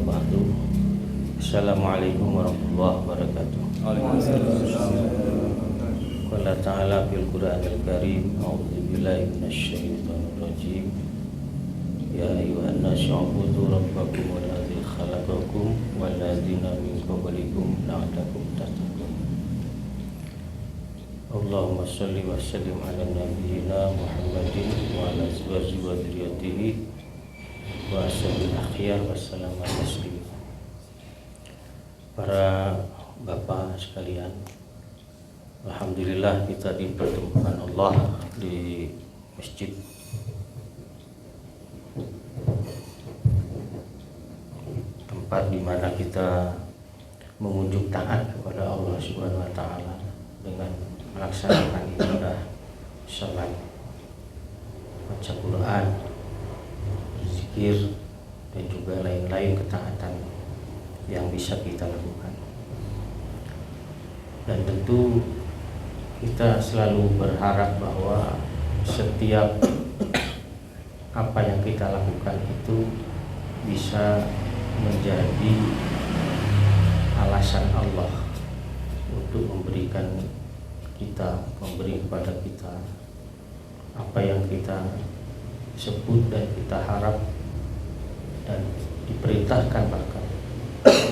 ba'du. Assalamualaikum warahmatullahi wabarakatuh. Qala ta'ala fil Qur'anil Karim, a'udzu billahi minasyaitonir rajim. Ya ayyuhan nasu ubudu rabbakum alladzi khalaqakum walladzina min qablikum la'allakum tattaqun. Allahumma shalli wa sallim ala nabiyyina Muhammadin wa ala azwajihi wa dzurriyyatihi wa ashabil akhyar wassalamu taslima. Para bapak sekalian, alhamdulillah kita dipertemukan Allah di masjid tempat di mana kita mengunjung taat kepada Allah Subhanahu wa taala dengan melaksanakan ibadah salat, baca Quran, zikir, dan juga lain-lain ketaatan yang bisa kita lakukan. Dan tentu kita selalu berharap bahwa setiap apa yang kita lakukan itu bisa menjadi alasan Allah untuk memberi kepada kita apa yang kita sebut dan kita harap dan diperintahkan bahkan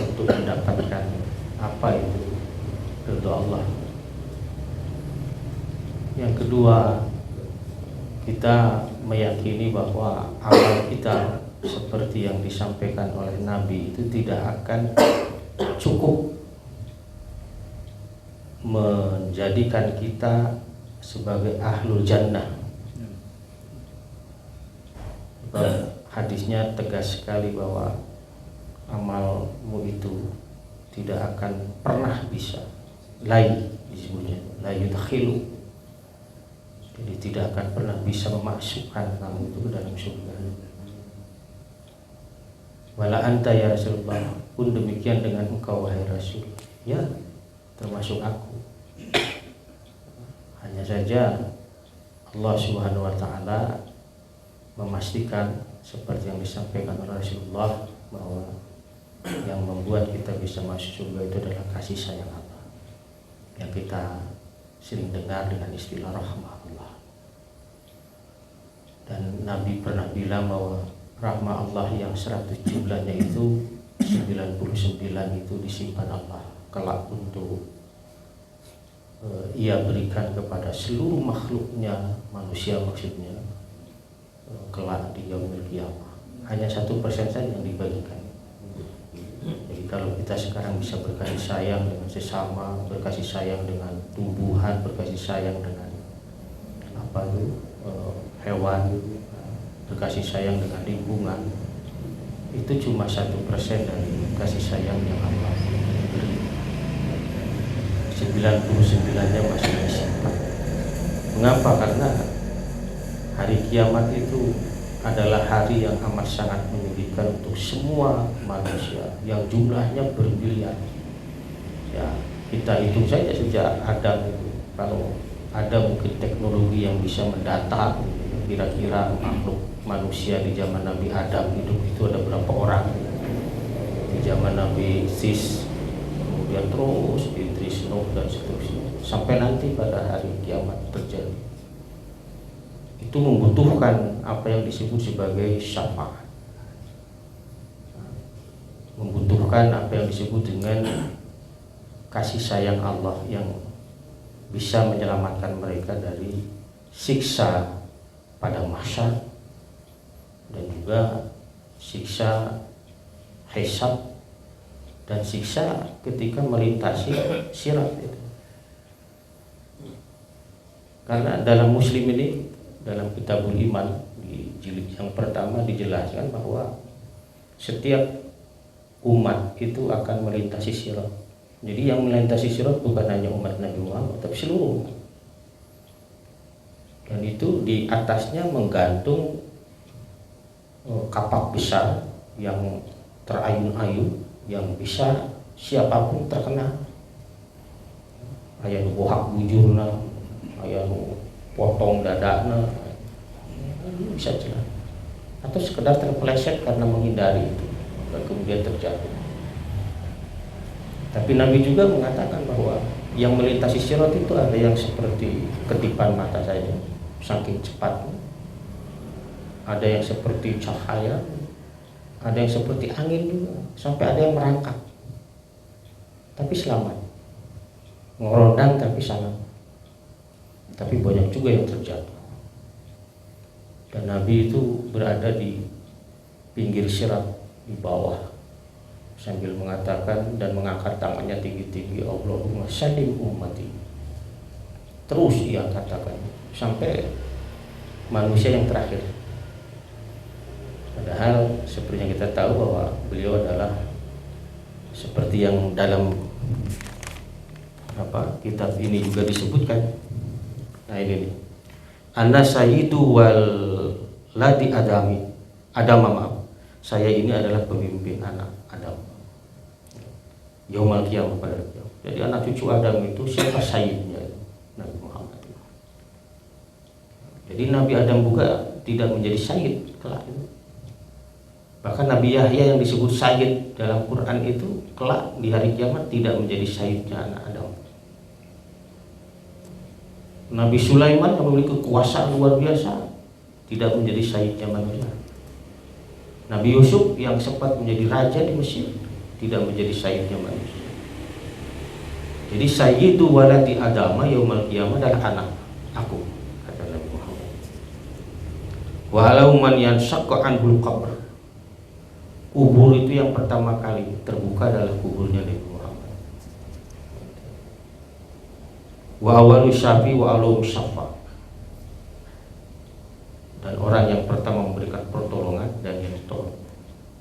untuk mendapatkan apa itu ridha Allah. Yang kedua, kita meyakini bahwa amal kita seperti yang disampaikan oleh Nabi itu tidak akan cukup menjadikan kita sebagai ahlul jannah. Hadisnya tegas sekali bahwa amalmu itu tidak akan pernah bisa disebutnya la yudkhilu, jadi tidak akan pernah bisa memasukkan kamu itu ke dalam surga. Wala anta ya Rasulullah, pun demikian dengan engkau wahai Rasul, ya termasuk aku. Hanya saja Allah Subhanahu wa taala memastikan seperti yang disampaikan oleh Rasulullah bahwa yang membuat kita bisa masuk surga itu adalah kasih sayang Allah, yang kita sering dengar dengan istilah rahmah Allah. Dan Nabi pernah bilang bahwa rahmah Allah yang 100 jumlahnya itu 99 itu disimpan Allah kelak untuk ia berikan kepada seluruh makhluknya, manusia maksudnya, kelak di yaumil qiyamah. Hanya 1% saja yang dibagikan. Jadi kalau kita sekarang bisa berkasih sayang dengan sesama, berkasih sayang dengan tumbuhan, berkasih sayang dengan hewan, berkasih sayang dengan lingkungan, itu cuma 1% dari kasih sayang yang Allah beri. 99-nya masih disimpan. Mengapa? Karena hari kiamat itu adalah hari yang amat sangat menyedihkan untuk semua manusia yang jumlahnya berbilion. Ya, kita hitung saja sejak Adam itu, kalau ada mungkin teknologi yang bisa mendata kira-kira makhluk manusia di zaman Nabi Adam hidup itu ada berapa orang, di zaman Nabi Sis, kemudian terus Idris, Nuh, dan seterusnya sampai nanti pada hari kiamat terjadi. Itu membutuhkan apa yang disebut sebagai syafaat, membutuhkan apa yang disebut dengan kasih sayang Allah yang bisa menyelamatkan mereka dari siksa pada mahsyar dan juga siksa hisab dan siksa ketika melintasi sirat itu. Karena dalam Muslim ini, dalam Kitabul Iman di jilid yang pertama dijelaskan bahwa setiap umat itu akan melintasi sirat. Jadi yang melintasi sirat bukan hanya umat Nabi Muhammad, tapi seluruh umat. Dan itu di atasnya menggantung kapak besar yang terayun-ayun yang bisa siapapun terkena. Aya nu bohak bujurna, aya nu potong dadana, bisa celaka. Atau sekedar terpeleset karena menghindari itu. dan kemudian terjatuh. Tapi Nabi juga mengatakan bahwa yang melintasi sirat itu ada yang seperti kedipan mata saja, saking cepatnya. Ada yang seperti cahaya, ada yang seperti angin juga, sampai ada yang merangkak. Tapi selamat, ngerondang tapi selamat. Tapi banyak juga yang terjatuh. Dan Nabi itu berada di pinggir sirat di bawah sambil mengatakan dan mengangkat tangannya tinggi-tinggi, Allahumma salim ummati. Terus ia katakan sampai manusia yang terakhir. Padahal seperti yang kita tahu bahwa beliau adalah seperti yang dalam kitab ini juga disebutkan. Nah ini nih, Ana sayyidu wal ladi Adam maaf. Saya ini adalah pemimpin anak Adam. Yaumul qiyamah pada kiamat. Jadi anak cucu Adam itu siapa sayyidnya? Nabi Muhammad. Jadi Nabi Adam juga tidak menjadi sayyid kelak itu. Bahkan Nabi Yahya yang disebut sayyid dalam Quran itu kelak di hari kiamat tidak menjadi sayyidnya anak Adam. Nabi Sulaiman yang memiliki kekuasaan luar biasa tidak menjadi sayyidnya manusia. Nabi Yusuf yang sempat menjadi raja di Mesir tidak menjadi sayyidnya manusia. Jadi sayyidu waladi Adama yaumul qiyamah adalah anak aku, kata Nabi Muhammad. Walau man yansaqqa anhul qabr. Kubur itu yang pertama kali terbuka adalah kuburnya Nabi Muhammad. Wa awalu syafi wa alu syafa. Dan orang yang pertama memberikan pertolongan dan yang ditolong.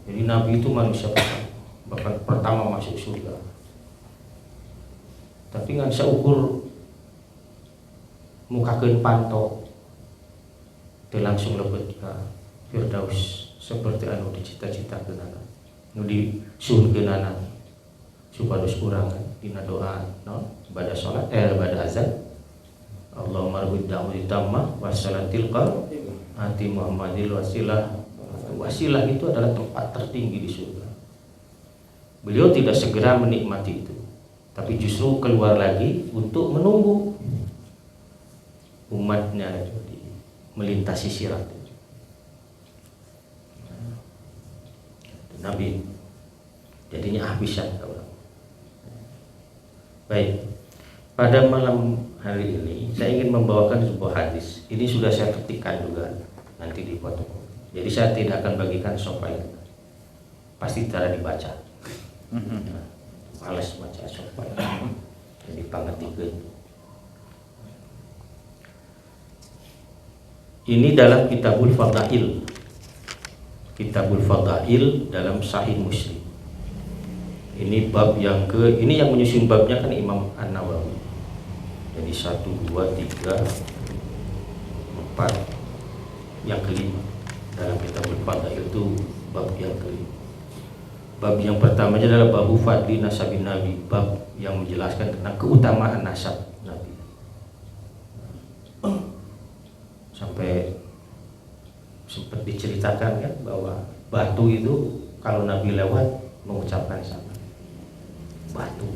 Jadi Nabi itu manusia pertama, bahkan pertama masuk surga. Tapi nggak bisa ukur mukakeun panto teu langsung lebet ka Firdaus seperti anu dicita-citakeun anak nu disuhunkeun anak supados urang dina doa pada salat pada azan Allahumma rabbid da'wati tammah wassalatil ati Muhammadil wasilah. Wasilah itu adalah tempat tertinggi di surga. Beliau tidak segera menikmati itu, tapi justru keluar lagi untuk menunggu umatnya melintasi sirat. Nabi jadinya habisan. Baik, pada malam hari ini saya ingin membawakan sebuah hadis. Ini sudah saya ketikkan juga nanti di foto. Jadi saya tidak akan bagikan sopai, pasti cara dibaca. Males baca sopai, jadi pangetikeun. Ini dalam Kitabul Fadail. Kitabul Fadail dalam Sahih Muslim. Ini bab yang ini yang menyusun babnya kan Imam An-Nawawi. Jadi 1, 2, 3, 4, yang kelima dalam Kitabul Fadail itu bab yang kelima. Bab yang pertamanya adalah babu fadli nasabin Nabi, bab yang menjelaskan tentang keutamaan nasab Nabi. Sampai sempat diceritakan kan bahwa batu itu kalau Nabi lewat mengucapkan salam. Batu.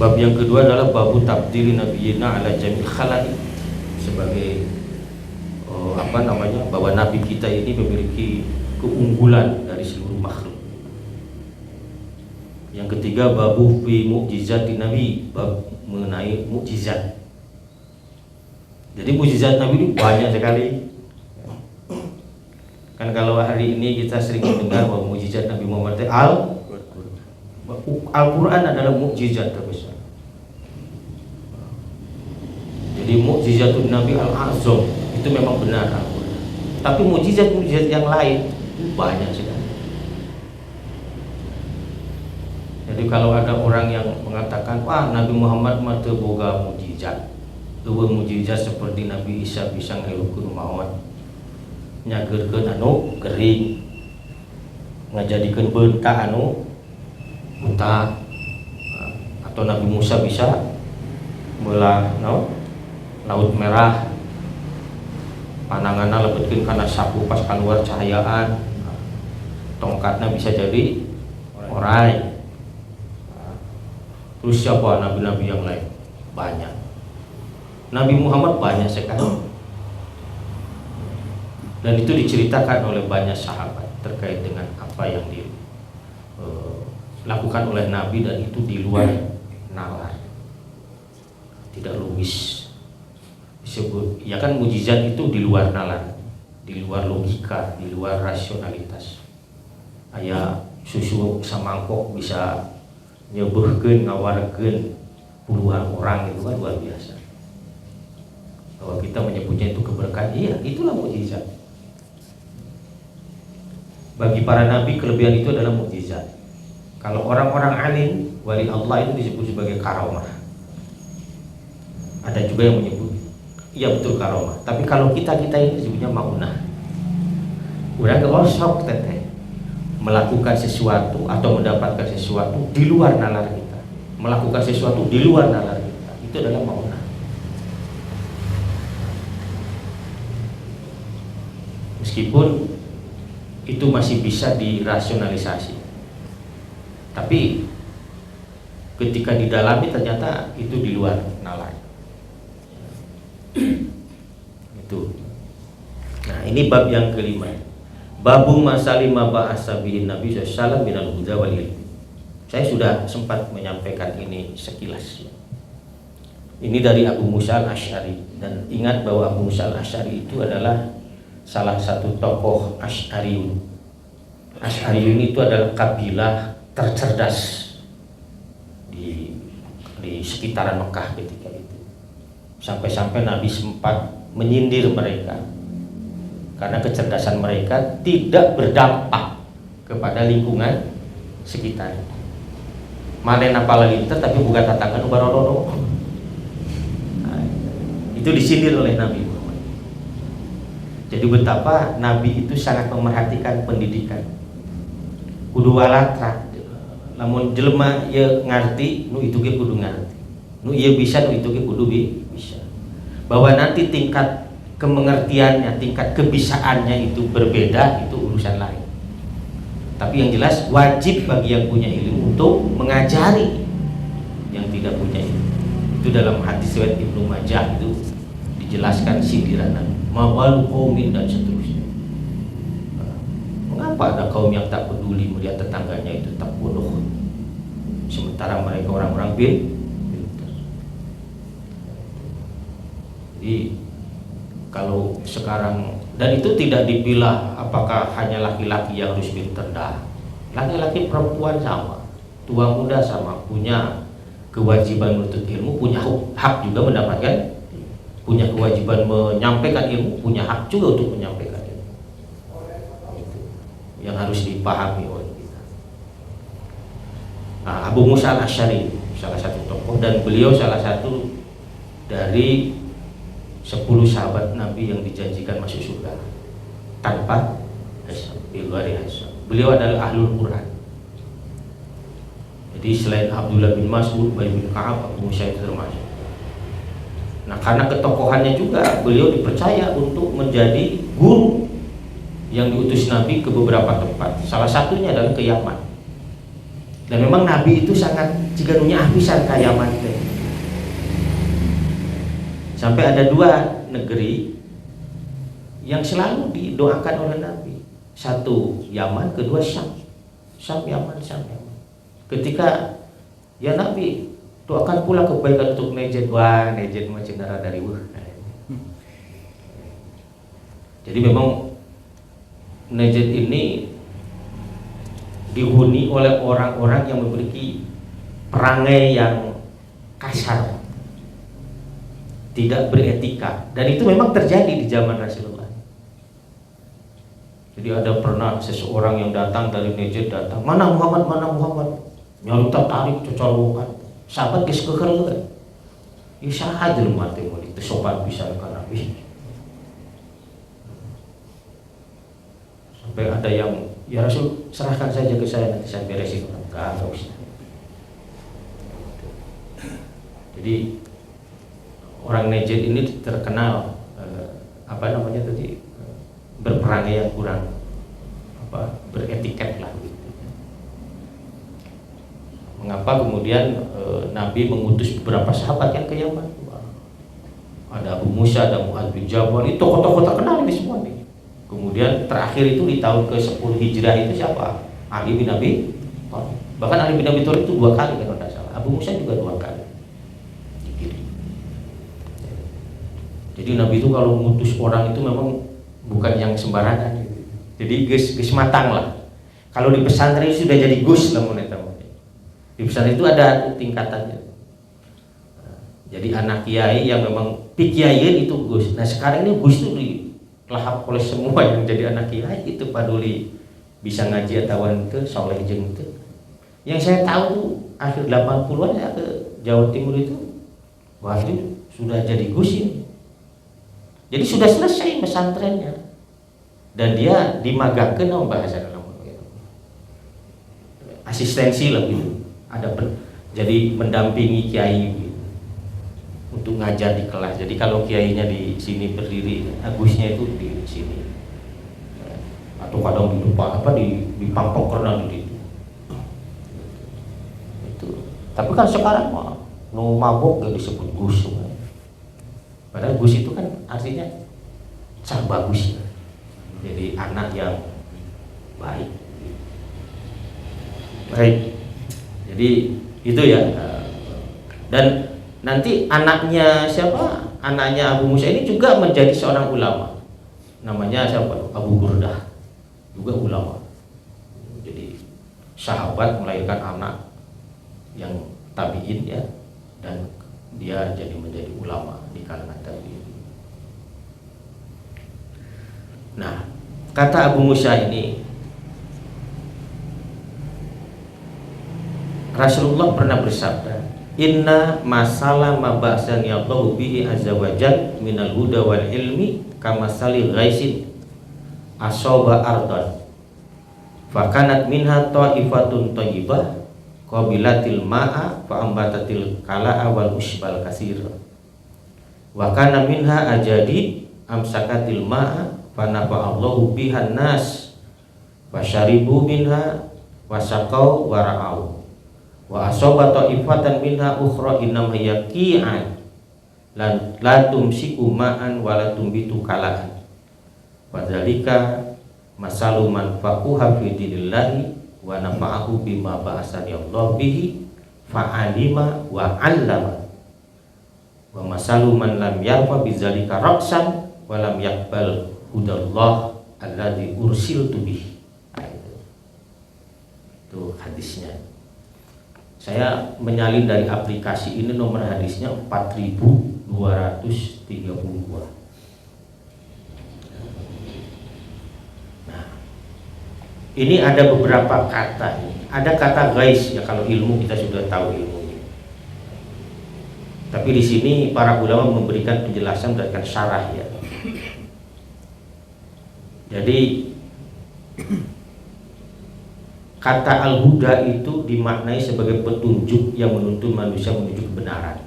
Bab yang kedua adalah babu tabdili nabiyina ala jamil khalaiq, sebagai bahwa Nabi kita ini memiliki keunggulan dari seluruh makhluk. Yang ketiga babu fi mukjizati Nabi, bab mengenai mukjizat. Jadi mukjizat Nabi ini banyak sekali. Kan kalau hari ini kita sering mendengar bahwa mukjizat Nabi Muhammad Al-Quran adalah mukjizat terbesar. Jadi mukjizatun Nabi Al-Azam itu memang benar Al-Quran. Tapi mukjizat-mukjizat yang lain banyak sekali. Jadi kalau ada orang yang mengatakan, wah Nabi Muhammad mah teu boga mukjizat, eueuh mukjizat seperti Nabi Isa bisa ngeluhkeun maot, nyageurkeun anu gering, ngajadikeun beunta anu buta, atau Nabi Musa bisa meula laut merah. pananganna lebetkeun kana sapu pas keluar cahayaan, tongkatnya bisa jadi orai. Terus siapa nabi-nabi yang lain? Banyak. Nabi Muhammad banyak sekali. Dan itu diceritakan oleh banyak sahabat terkait dengan apa yang dilakukan oleh Nabi, dan itu di luar nalar, tidak logis. Disebut, ya kan mujizat itu di luar nalar, di luar logika, di luar rasionalitas. Aya susu samangkok bisa nyebeuhkeun, ngawarkeun puluhan orang, itu kan luar biasa. Bahwa kita menyebutnya itu keberkahan, iya, itulah mukjizat. Bagi para nabi kelebihan itu adalah mukjizat. Kalau orang-orang alim, wali Allah itu disebut sebagai karomah. Ada juga yang menyebut, iya betul karomah. Tapi kalau kita ini disebutnya maunah. Udah keosok teteh melakukan sesuatu atau mendapatkan sesuatu di luar nalar kita, melakukan sesuatu di luar nalar kita, itu adalah maunah. Meskipun itu masih bisa dirasionalisasi, tapi ketika didalami ternyata itu di luar nalar. Itu. Nah, ini bab yang kelima. Babu masalima ba'asa bihin Nabi sallallahu minal huda wal ilmi. Saya sudah sempat menyampaikan ini sekilas. Ini dari Abu Musa al-Asy'ari, dan ingat bahwa Abu Musa al-Asy'ari itu adalah salah satu tokoh Asy'ariyun. Asy'ariyun itu adalah kabilah tercerdas di sekitaran Mekah ketika itu. Sampai-sampai Nabi sempat menyindir mereka karena kecerdasan mereka tidak berdampak kepada lingkungan sekitar. Manen apal linter tapi bukan tatangan ubarodono. Nah, itu disindir oleh Nabi Muhammad. Jadi betapa Nabi itu sangat memerhatikan pendidikan. Kudu walatra. Lamun jelema ye ngarti, nu itu ge kudu ngarti. Nu ieu bisa, nu itu ge kudu bisa. Bahwa nanti tingkat kemengertiannya, tingkat kebisaannya itu berbeda, itu urusan lain. Tapi yang jelas wajib bagi yang punya ilmu untuk mengajari yang tidak punya ilmu. Itu dalam hadis riwayat Ibnu Majah itu dijelaskan sindiran mawalu qaumin dan seterusnya. Mengapa ada kaum yang tak peduli melihat tetangganya itu tak bodoh, sementara mereka orang-orang pintar. Jadi kalau sekarang, dan itu tidak dipilah apakah hanya laki-laki yang harus pintar, dah. Laki-laki perempuan sama, tua muda sama, punya kewajiban menuntut ilmu, punya hak juga mendapatkan, punya kewajiban menyampaikan ilmu, punya hak juga untuk menyampaikan ilmu. Itu yang harus dipahami oleh kita. Nah, Abu Musa al-Asy'ari salah satu tokoh, dan beliau salah satu dari 10 sahabat Nabi yang dijanjikan masuk surga tanpa hisab, bilghari hisab. Beliau adalah ahlul Quran. Jadi selain Abdullah bin Mas'ud, Ubay bin Ka'ab, Abu Musa itu termasuk. Nah, karena ketokohannya juga beliau dipercaya untuk menjadi guru yang diutus Nabi ke beberapa tempat. Salah satunya adalah ke Yaman. Dan memang Nabi itu sangat jika nunya habisan ke Yaman itu. Sampai ada 2 negeri yang selalu didoakan oleh Nabi. Satu Yaman, kedua Syam. Syam Yaman, Syam Yaman. Ketika ya Nabi doakan pula kebaikan untuk Najd. Wah, Najd mah cenah dari weuh. Jadi memang Najd ini dihuni oleh orang-orang yang memiliki perangai yang kasar, tidak beretika, dan itu memang terjadi di zaman Rasulullah. Jadi ada pernah seseorang yang datang dari Najd, datang, mana Muhammad, nyalu tarik cocolokan, sahabat geus keukeureuan. Ieu saha jelema teh mun itu sopan pisan ka Nabi. Sampai ada yang, ya Rasul serahkan saja ke saya, nanti saya beresin. Enggak usah. Jadi orang Najd ini terkenal apa namanya tadi, berperangai yang kurang beretiket lah gitu. Mengapa kemudian Nabi mengutus beberapa sahabat yang ke Yaman? Ada Abu Musa, ada Mu'adz bin Jabal, itu tokoh-tokoh terkenal ini semua nih. Kemudian terakhir itu di tahun ke-10 Hijrah itu siapa? Ali bin Abi Thalib. Bahkan Ali bin Abi Thalib itu 2 kali kalau tidak salah. Abu Musa juga 2 kali. Jadi Nabi itu kalau mengutus orang itu memang bukan yang sembarangan gitu. Jadi gus matang lah. Kalau di pesantren itu sudah jadi gus namun di pesantren itu ada tingkatannya. Jadi anak kiai yang memang pikiayen itu gus. Nah sekarang ini gus itu dilahap oleh semua yang jadi anak kiai itu paduli bisa ngaji atau ke soleh jeung itu. Yang saya tahu tuh akhir 80-an ya ke Jawa Timur itu, wah itu sudah jadi gus ini. Jadi sudah selesai pesantrennya dan dia dimagangkeun naon bahasa dalam asistensi lah gitu. Ada jadi mendampingi kiai gitu, untuk ngajar di kelas. Jadi kalau kiainya di sini berdiri, agusnya itu di sini. Atau kadang di depan di pangkok karena di situ. Itu. Tapi kan sekarang mah nu mabok gak disebut gus. Padahal gus itu kan artinya cah bagus. Jadi anak yang baik. Baik. Jadi itu ya. Dan nanti anaknya siapa? Anaknya Abu Musa ini juga menjadi seorang ulama. Namanya siapa? Abu Burdah. Juga ulama. Jadi sahabat melahirkan anak yang tabiin ya, dan dia jadi menjadi ulama di kalangan tabiin. Nah, kata Abu Musa ini, Rasulullah pernah bersabda, inna masalah mabasani Allahu bihi azza wajal minal huda wal ilmi kamasali ghaisin asoba ardan fakanat minha ta'ifatun thayyibah qabilatil ma'a fa'ambatatil kala'a wal usbal kasir wa kana minha ajadi amsakatil ma'a fanafa'allahu bihan nas wasyaribu minha wasaqau wara'au wa asoba ta'ifatan minha ukhra innam yaqi'an la tumsiku ma'an wa la tumbitu kala'an wadzalika masalu man faquha fi dinillahi wa nafa'ahu bima ba'asani Allah bihi fa'alima wa 'allama wa masalu man lam yarfa bidzalika raqsan wa lam yaqbal hudallah alladzi ursiltu bihi. Itu hadisnya. Saya menyalin dari aplikasi ini, nomor hadisnya 4232. Nah, ini ada beberapa kata. Ada kata ghais ya, kalau ilmu kita sudah tahu ilmu. Tapi di sini para ulama memberikan penjelasan berdasarkan syarah ya. Jadi kata al-huda itu dimaknai sebagai petunjuk yang menuntun manusia menuju kebenaran.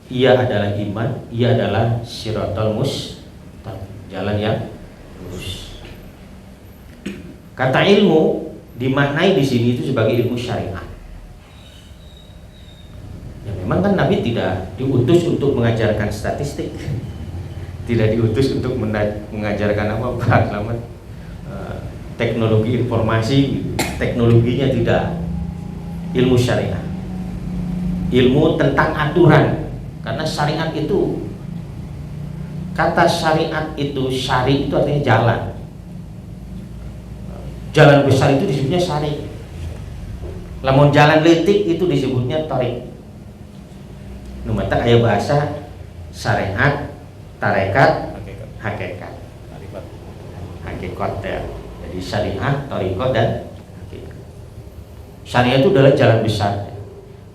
Ia adalah iman, ia adalah siratal mustaqim, jalan yang lurus. Kata ilmu dimaknai di sini itu sebagai ilmu syariat. Ya memang kan Nabi tidak diutus untuk mengajarkan statistik, tidak diutus untuk mengajarkan apa teknologi informasi, teknologinya tidak. Ilmu syariat, ilmu tentang aturan. Karena syariat itu, kata syariat itu, syari itu artinya jalan. Jalan besar itu disebutnya syari. Lamun jalan letik itu disebutnya tarik. Numata aya bahasa syariat, tarekat, hakikat. Hakikat ya. Jadi syariat, tarekat dan hakikat. Syariat itu adalah jalan besar.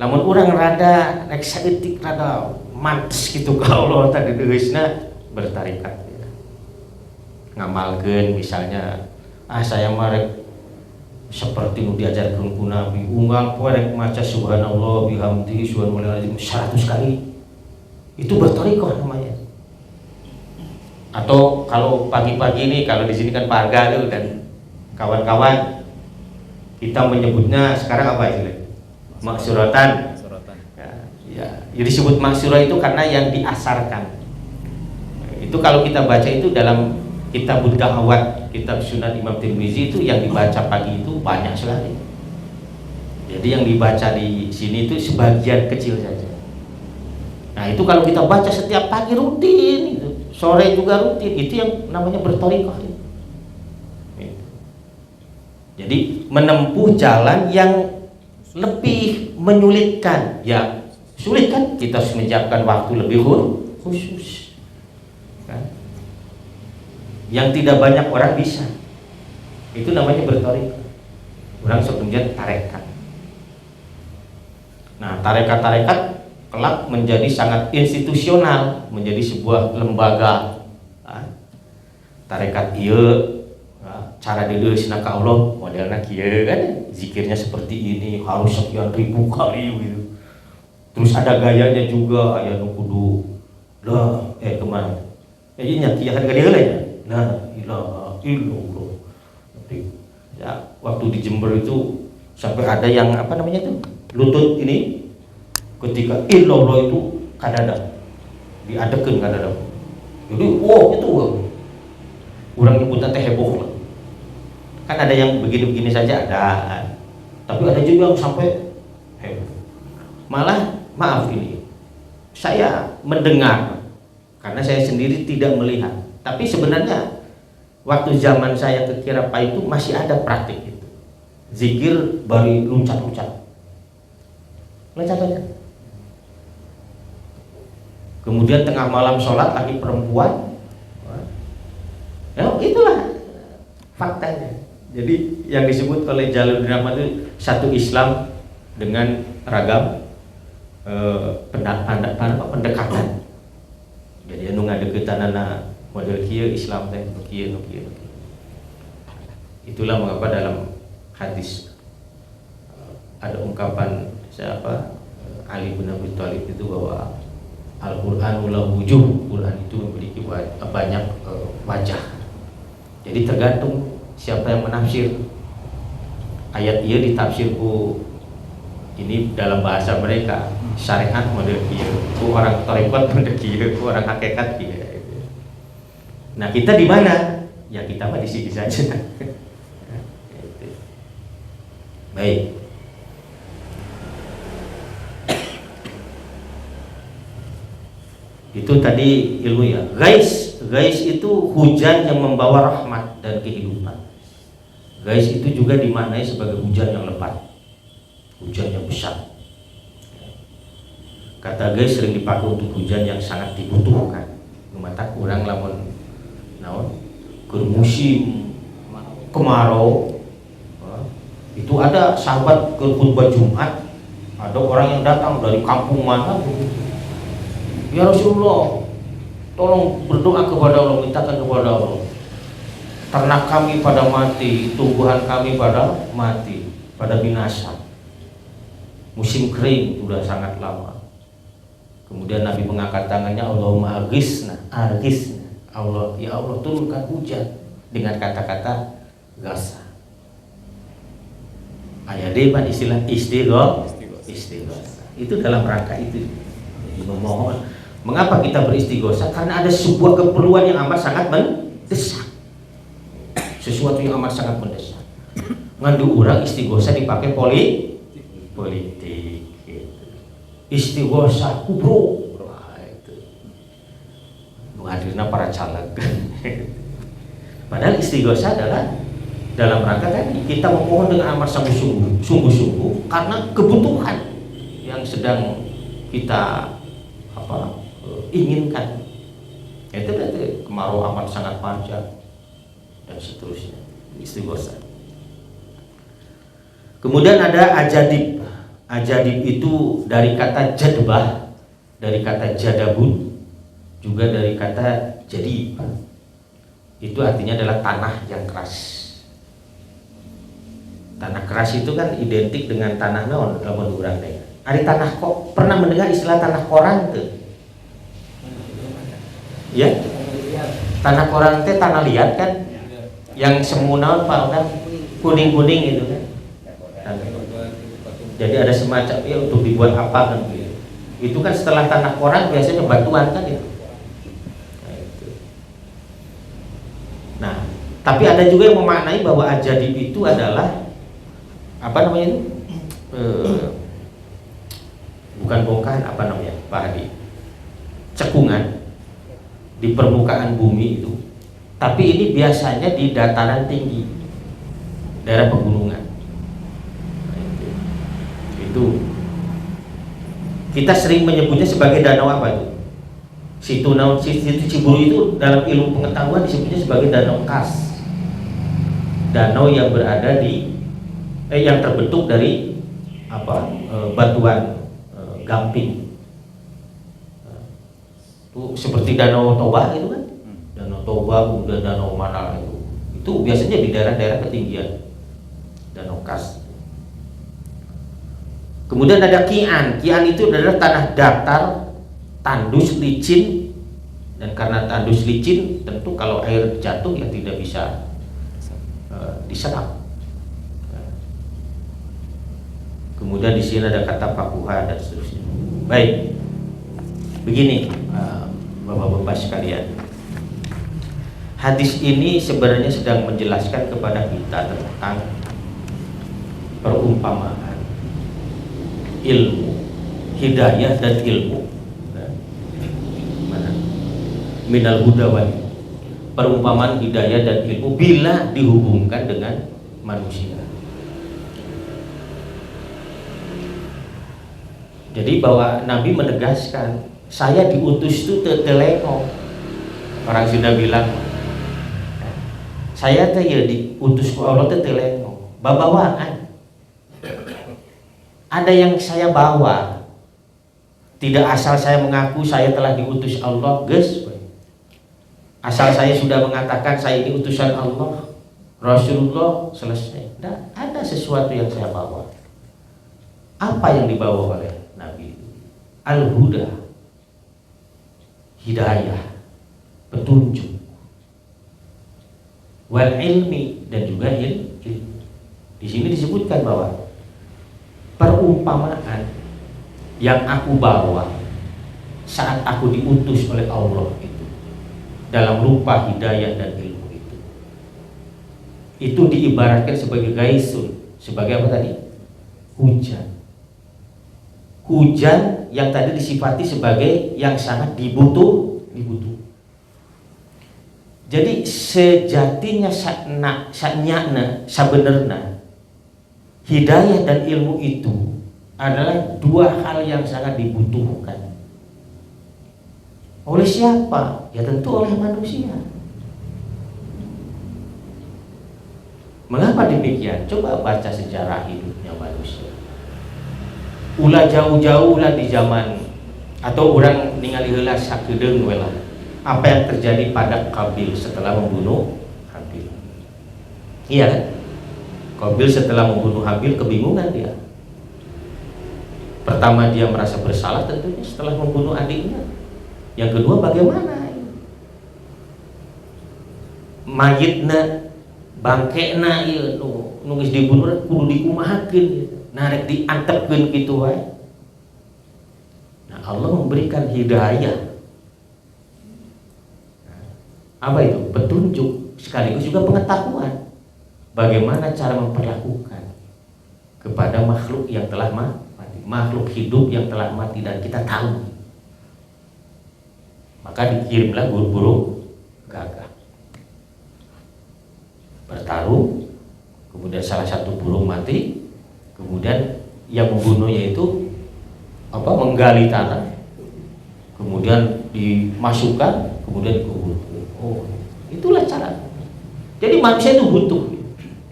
Namun orang rada rek saeutik rada mantes gitu ka Allah tadi deusna bertarikat ya. Ngamalkeun misalnya saya marek seperti nu diajarkeun ku Nabi, unggal poe rek maca subhanallah bihamdihi subhanallahil azim 100 kali. Itu bertarikat namanya. Atau kalau pagi-pagi nih, kalau di sini kan Pak Arga tuh dan kawan-kawan, kita menyebutnya sekarang apa itu? Maksuratan. Ya, jadi disebut maksurah itu karena yang diasarkan. Itu kalau kita baca itu dalam kitab Da'awat, kitab Sunan Imam Tirmizi, itu yang dibaca pagi itu banyak sekali. Jadi yang dibaca di sini itu sebagian kecil saja. Nah itu kalau kita baca setiap pagi rutin, gitu, sore juga rutin, itu yang namanya berthariqah. Jadi menempuh jalan yang lebih menyulitkan, ya sulit kan, kita harus menyiapkan waktu lebih khusus kan? Yang tidak banyak orang bisa, itu namanya berthariqah. Orang kemudian tarekat. Nah tarekat-tarekat kelak menjadi sangat institusional, menjadi sebuah lembaga. Tarekat ieu cara dideusna ka Allah modelna kieu kan, zikirnya seperti ini, harus sekian ribu kali gitu. Terus ada gayanya juga, aya nu kudu lah kemana? Nya kieu kan gede heula ya. La ilaha illallah. Ya, waktu di Jember itu sampai ada yang apa namanya itu? Lutut ini ketika illallah itu kadada diadekeun kadada. Jadi itu orang nyebutnya teh heboh lah. Kan ada yang begini-begini saja ada, tapi ada juga yang sampai malah maaf ini saya mendengar karena saya sendiri tidak melihat, tapi sebenarnya waktu zaman saya ke Kirapa itu masih ada praktik itu, zikir bari luncat-luncat, kemudian tengah malam sholat lagi perempuan, ya itulah faktanya. Jadi yang disebut oleh Jalaluddin Rahmat itu satu Islam dengan ragam pendekatan. Jadi anu ngadeukeutanana model kieu Islam teh kieu. Itulah mengapa dalam hadis ada ungkapan siapa Ali bin Abi Thalib itu bahwa Al-Qur'anu lahu wujuh, Quran itu memiliki banyak wajah. Jadi tergantung siapa yang menafsir ayat ia ditafsirku ini dalam bahasa mereka syariat model kieu, ku orang tarekat model kieu, ku orang hakikat kieu. Nah kita di mana? Ya kita mah di sini saja. Baik. Itu tadi ilmu ya. Gais itu hujan yang membawa rahmat dan kehidupan. Gais itu juga dimaknai sebagai hujan yang lebat, hujan yang besar. Kata gais sering dipakai untuk hujan yang sangat dibutuhkan. Mata kurang lamun naon keur musim kemarau. Itu ada sahabat ke khutbah Jumat, ada orang yang datang dari kampung mana, ya Rasulullah, tolong berdoa kepada Allah, mintakan kepada Allah. Ternak kami pada mati, tumbuhan kami pada mati, pada binasa. Musim kering sudah sangat lama. Kemudian Nabi mengangkat tangannya, Allahumma aghithna, Allah, ya Allah turunkan hujan dengan kata-kata gasa. Ayat depan istilah istighosa. Itu dalam rangka itu memohon. Mengapa kita beristighosa? Karena ada sebuah keperluan yang amat sangat mendesak. Sesuatu yang amat sangat mendesak. Ngandu urang istighosa dipakai politik gitu. Istighosa kubro. Itu. Hadirnya para caleg. Padahal istighosa adalah dalam rangka tadi kita memohon dengan amat sungguh-sungguh karena kebutuhan yang sedang kita inginkan. Itu berarti kemarau amat sangat panjang dan seterusnya, istighosa. Kemudian ada ajadib. Ajadib itu dari kata jadbah, dari kata jadabun, juga dari kata jadib. Itu artinya adalah tanah yang keras. Tanah keras itu kan identik dengan tanah naon lamun urang teh. Ari tanah kok pernah mendengar istilah tanah koran tuh? Ya? Tanah koran teh tanah liat kan, yang semu naon Pak Undang, kuning-kuning itu kan. Jadi ada semacam ya untuk dibuat apa kan gitu. Itu kan setelah tanah koran biasanya batuan kan itu. Nah, tapi ada juga yang memaknai bahwa Ajadib itu adalah apa namanya itu? Bukan bongkahan, apa namanya Pak Hadi? Cekungan di permukaan bumi itu. Tapi ini biasanya di dataran tinggi, daerah pegunungan. Itu kita sering menyebutnya sebagai danau apa itu? Situ Cibulu itu dalam ilmu pengetahuan disebutnya sebagai danau kas. Danau yang berada di yang terbentuk dari apa? Batuan gamping. Itu seperti Danau Toba itu kan, Danau Toba, kemudian Danau mana itu biasanya di daerah-daerah ketinggian, Danau Kas. Kemudian ada Kian itu adalah tanah datar, tandus, licin, dan karena tandus licin tentu kalau air jatuh ya tidak bisa diserap. Kemudian di sini ada kata pakuha dan seterusnya. Baik, begini. Bapak-bapak sekalian, hadis ini sebenarnya sedang menjelaskan kepada kita tentang perumpamaan ilmu, hidayah dan ilmu. Mana? Minal huda wal, perumpamaan hidayah dan ilmu bila dihubungkan dengan manusia. Jadi bahwa Nabi menegaskan, saya diutus itu tetelengok. Orang sudah bilang, saya teh ya diutus ku Allah tetelengok, babawaan. Ada yang saya bawa. Tidak asal saya mengaku saya telah diutus Allah, guys. Asal saya sudah mengatakan saya ini utusan Allah, Rasulullah, selesai. Tidak ada sesuatu yang saya bawa. Apa yang dibawa oleh Nabi? Al-Huda, hidayah, petunjuk, wal ilmi, dan juga ilmu. Di sini disebutkan bahwa perumpamaan yang aku bawa saat aku diutus oleh Allah itu dalam rupa hidayah dan ilmu itu diibaratkan sebagai gaisun, sebagai apa tadi? Hujan. Hujan yang tadi disifati sebagai yang sangat dibutuh. Jadi sejatinya sebenarnya hidayah dan ilmu itu adalah dua hal yang sangat dibutuhkan. Oleh siapa? Ya tentu oleh manusia. Mengapa demikian? Coba baca sejarah hidupnya manusia. Ulah jauh-jauh lah di zaman atau orang ningali heula sakedeung we lah. Apa yang terjadi pada Qabil setelah membunuh Habil? Iya kan? Qabil setelah membunuh Habil kebingungan dia. Pertama dia merasa bersalah tentunya setelah membunuh adiknya. Yang kedua bagaimana? Mayitna, bangkena ieu nu geus dibunuh kudu dikumahakeun. Narek diantepkeun kitu wae. Nah, Allah memberikan hidayah. Apa itu? Petunjuk sekaligus juga pengetahuan bagaimana cara memperlakukan kepada makhluk yang telah mati, makhluk hidup yang telah mati dan kita tahu. Maka dikirimlah burung gagak bertarung, kemudian salah satu burung mati, kemudian yang membunuhnya itu menggali tanah, kemudian dimasukkan, kemudian dikubur. Oh, itulah cara. Jadi manusia itu butuh.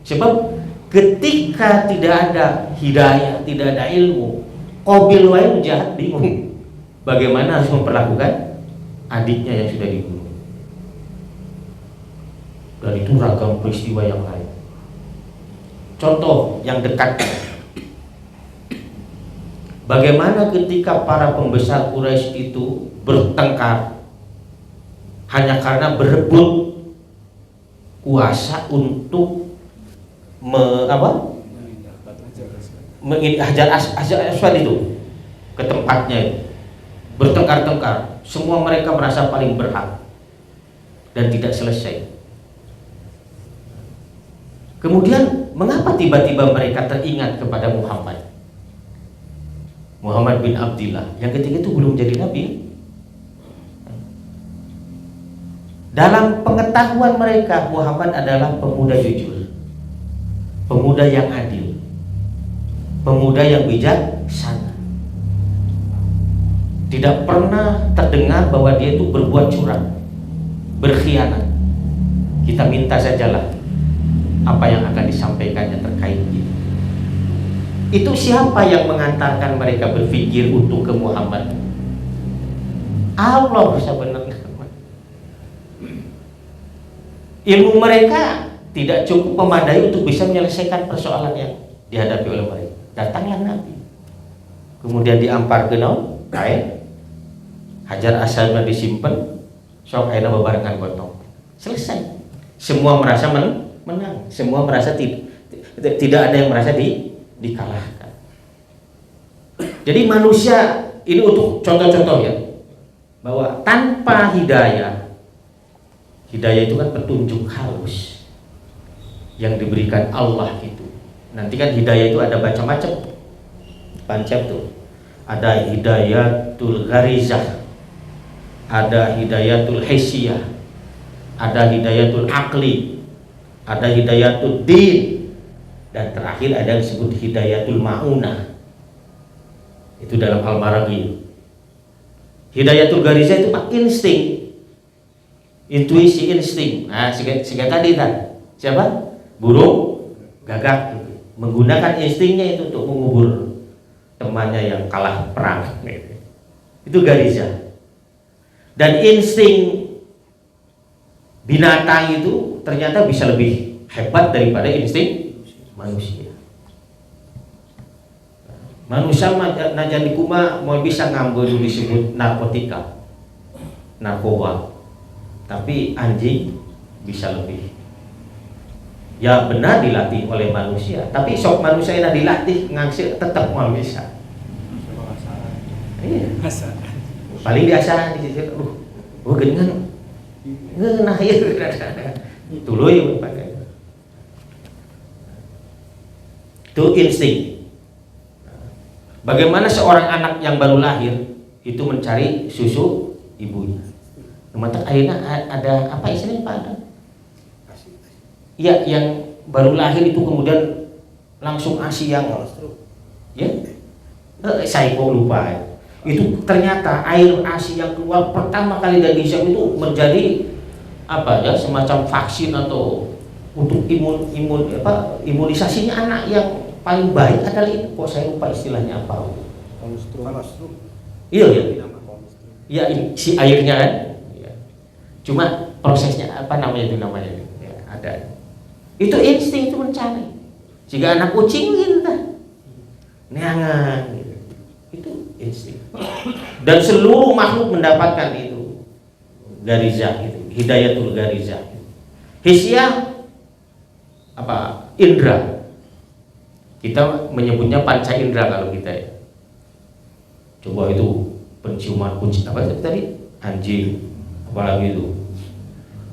Sebab ketika tidak ada hidayah, tidak ada ilmu, Qabil wae jahat bingung bagaimana harus memperlakukan adiknya yang sudah dibunuh. Dan itu ragam peristiwa yang lain. Contoh yang dekat, bagaimana ketika para pembesar Quraisy itu bertengkar hanya karena berebut kuasa untuk Hajar Aswad itu ke tempatnya, bertengkar-tengkar. Semua mereka merasa paling berhak dan tidak selesai. Kemudian mengapa tiba-tiba mereka teringat kepada Muhammad bin Abdillah yang ketika itu belum jadi nabi? Dalam pengetahuan mereka, Muhammad adalah pemuda jujur, pemuda yang adil, pemuda yang bijaksana. Tidak pernah terdengar bahwa dia itu berbuat curang, berkhianat. Kita minta sajalah apa yang akan disampaikannya terkait itu. Itu siapa yang mengantarkan mereka berpikir untuk ke Muhammad? Allah sebenarnya. Ilmu mereka tidak cukup memadai untuk bisa menyelesaikan persoalan yang dihadapi oleh mereka. Datanglah Nabi, kemudian diampar ke kain, Hajar Aswadnya disimpan, sok aina bebarengan gotong, selesai. Semua merasa menang, semua merasa tidak ada yang merasa dikalahkan. Jadi manusia ini untuk contoh-contoh ya, bahwa tanpa hidayah itu kan petunjuk halus yang diberikan Allah itu. Nanti kan hidayah itu ada macam-macam. Pancap tuh. Ada hidayatul gharizah, ada hidayatul hisiyah, ada hidayatul akli, ada hidayatul din, dan terakhir ada yang disebut hidayatul ma'unah. Itu dalam Al-Maraghi. Hidayatul gharizah itu pak insting, intuisi, insting. Nah, sehingga tadi kan siapa? Burung gagak gitu. Menggunakan instingnya itu untuk mengubur temannya yang kalah perang gitu. Itu gharizah. Dan insting binatang itu ternyata bisa lebih hebat daripada insting manusia. Manusia najan dikuma mau bisa ngambil disebut narkotika, narkoba. Tapi anjing bisa lebih. Ya benar dilatih oleh manusia, tapi sok manusia yang dilatih ngangsir tetap mau bisa. Iya. Paling biasa di sisi, gengan, nah ya, tuluy pakai. Itu insting. Bagaimana seorang anak yang baru lahir itu mencari susu ibunya? Mata akhirnya ada apa istilahnya Pak? Ya, yang baru lahir itu kemudian langsung ASI yang ya, saya kok lupa ya. Itu ternyata air ASI yang keluar pertama kali dari hijab itu menjadi apa ya, semacam vaksin atau untuk imunisasinya anak yang paling baik adalah itu. Kok saya lupa istilahnya apa? Kolostrum. Iya ya. Ya si airnya kan. Cuma prosesnya apa namanya itu namanya ya, ada. Itu insting itu mencari. Jika anak kucing gitu kan, neangan gitu. Itu insting. Dan seluruh makhluk mendapatkan itu garizah itu, hidayatul garizah. Hisyah apa? Indra. Kita menyebutnya panca indra kalau kita ya. Coba itu penciuman kucing apa tadi? Anjing, apalagi itu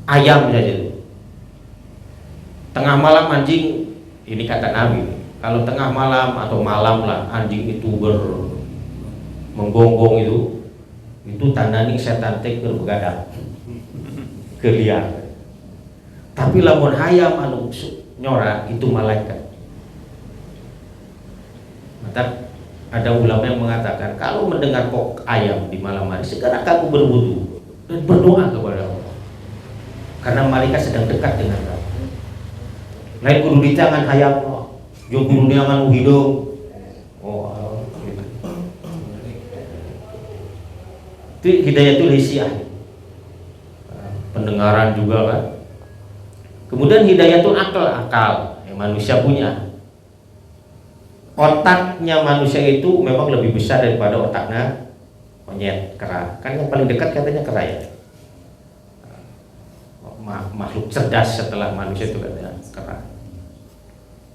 ayam saja itu. Tengah malam anjing, ini kata Nabi, kalau tengah malam atau malam lah anjing itu menggonggong itu tandanya setan teh berbegadang keliar. Tapi lamun hayam anu nyora itu malaikat. Maka ada ulama yang mengatakan kalau mendengar kok ayam di malam hari segera kamu berwudu dan berdoa kepada Allah, karena malaikat sedang dekat dengan kamu. Lain kudu di tangan hayam, jo kudu nyaman hidung. Oh, gitu. Itu hidayatul hisyah. Pendengaran juga kan. Kemudian hidayatul akal yang manusia punya. Otaknya manusia itu memang lebih besar daripada otaknya monyet, kera. Kan yang paling dekat katanya kera ya. makhluk cerdas setelah manusia itu katanya kera.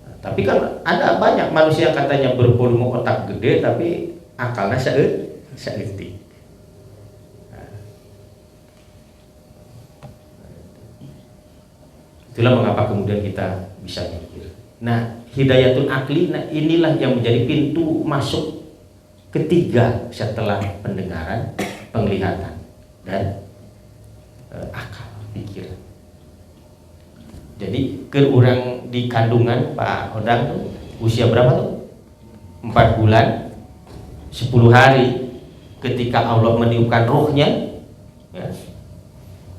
Nah, tapi kan ada banyak manusia yang katanya bervolume otak gede tapi akalnya seetik. Itulah mengapa kemudian kita bisa mikir. Nah, hidayatul akli, nah inilah yang menjadi pintu masuk ketiga setelah pendengaran, penglihatan, dan akal, pikiran. Jadi ke orang di kandungan Pak Odang tuh usia berapa tuh? 4 bulan 10 hari ketika Allah meniupkan ruhnya, ya.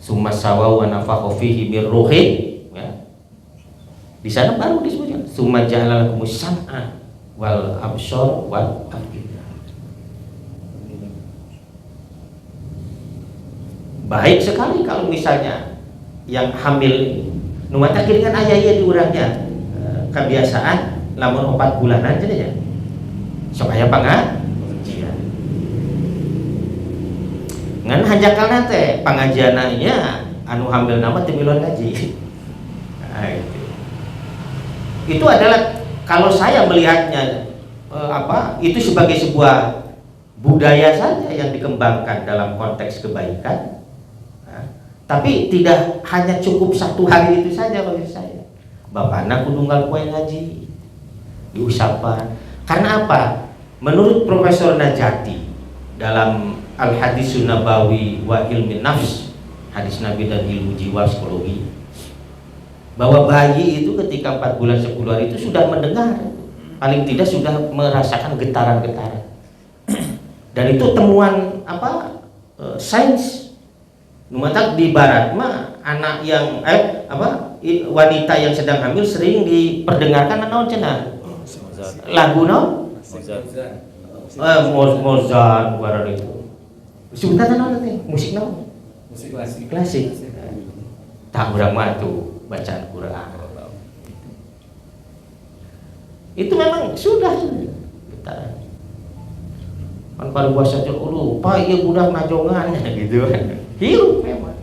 Summa sawa wa nafakha fihi min ruhi, ya. Di sana baru disebutkan summa ja'ala lakumus sam'a wal absar wal af'idah. Baik sekali kalau misalnya yang hamil ini numata kiri kan ayah di urangnya kebiasaan lamun 4 bulanan jadi ya sok aya pengajian ngan hanjakalna teh pangajiananya anu hamil nama teu milon ngaji. Nah, itu adalah kalau saya melihatnya itu sebagai sebuah budaya saja yang dikembangkan dalam konteks kebaikan. Tapi tidak hanya cukup 1 hari itu saja bagi saya. Bapakna kudu ngalpoe ngaji, diusapan. Karena apa? Menurut Profesor Najati dalam Al-Hadisun Nabawi wa Ilmin Nafs, hadis Nabi dan ilmu jiwa psikologi, bahwa bayi itu ketika 4 bulan 10 hari itu sudah mendengar, paling tidak sudah merasakan getaran-getaran. Dan itu temuan sains. Numatak di barat mah anak yang wanita yang sedang hamil sering diperdengarkan naon cenah lagu naon Mozart barat itu sebentar naon teh musik naon musik klasik tak urang mah tuh bacaan Quran itu memang sudah getaran kan pada bahasa lupa ieu budak najongan gitu kan. Hirup memang.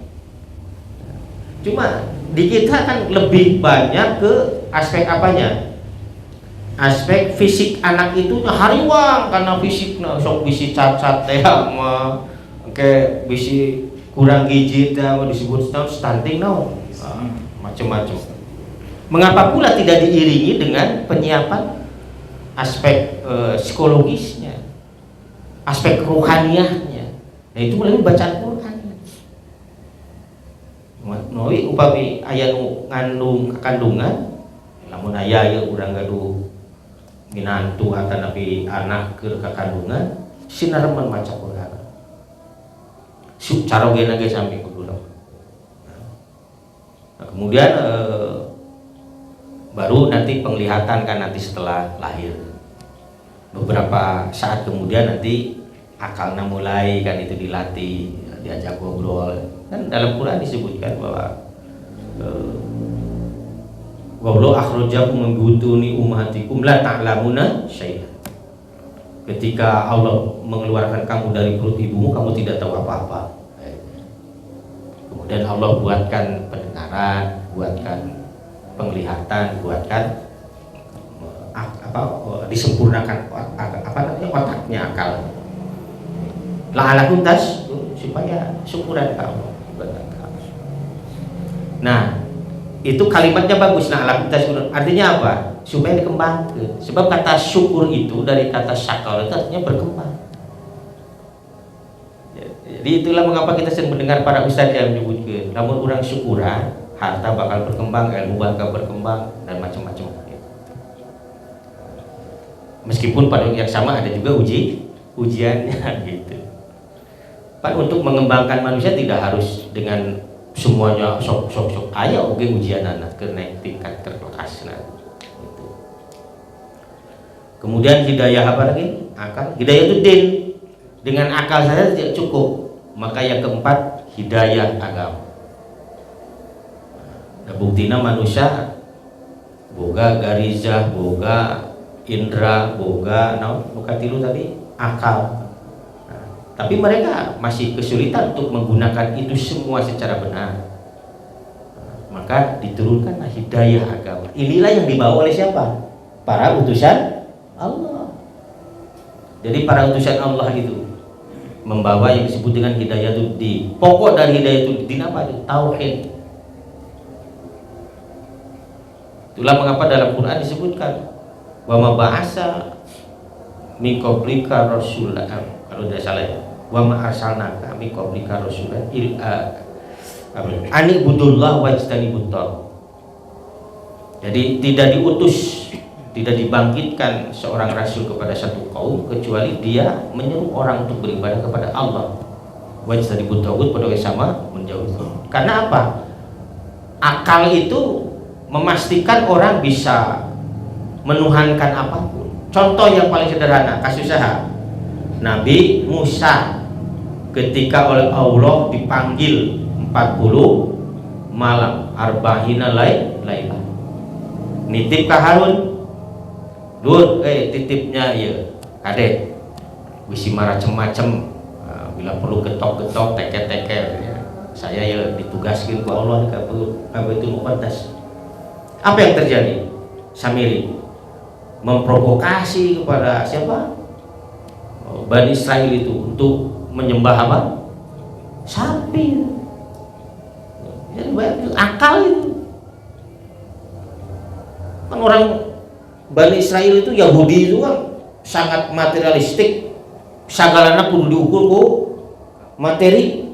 Cuma di kita kan lebih banyak ke aspek apanya? Aspek fisik anak itu hariwang karena fisiknya sok bisi cacat teh mah ke bisi kurang gizi teh disebut stunting naon. Macam-macam. Mengapa pula tidak diiringi dengan penyiapan aspek psikologisnya, aspek rohaniahnya? Nah itu melalui bacaan Quran. Noi upami aya nu ngandung kandungan lamun aya ye urang gaduh minantu atanapi anak ke kandungan sinaremen maca Quran carogena ge sami kudu. Nah, kemudian baru nanti penglihatan kan nanti setelah lahir beberapa saat kemudian nanti akalnya mulai kan itu dilatih diajak ngobrol. Kan dalam Quran disebutkan bahwa Wallahu akhrajakum min butuni ummahatikum la ta'lamuna syai'an. Ketika Allah mengeluarkan kamu dari perut ibumu, kamu tidak tahu apa-apa. Kemudian Allah buatkan pendengaran, buatkan penglihatan, buatkan disempurnakan otaknya, akal. La'alakum supaya syukuran kamu. Nah, itu kalimatnya bagus. Nah, artinya apa? Supaya dikembangkan. Sebab kata syukur itu dari kata syakar itu artinya berkembang. Jadi itulah mengapa kita sering mendengar para ustadz yang menyebutkan, namun orang syukuran, harta bakal berkembang, ilmu bakal berkembang, dan macam-macam. Meskipun pada yang sama ada juga ujiannya gitu. Pak, untuk mengembangkan manusia tidak harus dengan semuanya sok ayo oke ujian anak ke naik tingkat kelas gitu. Kemudian hidayah apa lagi? Akal. Hidayah itu din. Dengan akal saja tidak cukup. Maka yang keempat hidayah agama. Nah, buktinya manusia boga garizah, boga indra, boga tilu tadi akal. Tapi mereka masih kesulitan untuk menggunakan itu semua secara benar. maka diturunkanlah hidayah agama. Inilah yang dibawa oleh siapa? Para utusan Allah. Jadi para utusan Allah itu membawa yang disebut dengan hidayatul-din. Pokok dari hidayatul-din apa itu? Tauhid. Itulah mengapa dalam Quran disebutkan wa ma ba'asa min qablika rasulan, kalau tidak salah ya, wa ma arsalnaka min qablika rasulan ani budullah wajtanibut taghut. Jadi tidak diutus, tidak dibangkitkan seorang rasul kepada satu kaum kecuali dia menyeru orang untuk beribadah kepada Allah. Wajtanibut taghut pada sama menjauhi. Karena apa? Akal itu memastikan orang bisa menuhankan apapun. Contoh yang paling sederhana, kasus usaha Nabi Musa ketika oleh Allah dipanggil 40 malam, arba'ina lailah. Nitip ke Harun, Dur, titipnya ya, kadek, wisi macem-macem, bila perlu getok-getok, teker-teker, ya. Saya ya ditugaskan ke Allah ke Baitul Muqaddas. Apa yang terjadi? Samiri memprovokasi kepada siapa? Bani Israel itu untuk menyembah apa? Sapi. Jadi akal itu. Kan orang Bani Israel itu, Yahudi itu kan sangat materialistik. Sagalana kudu diukur ku materi.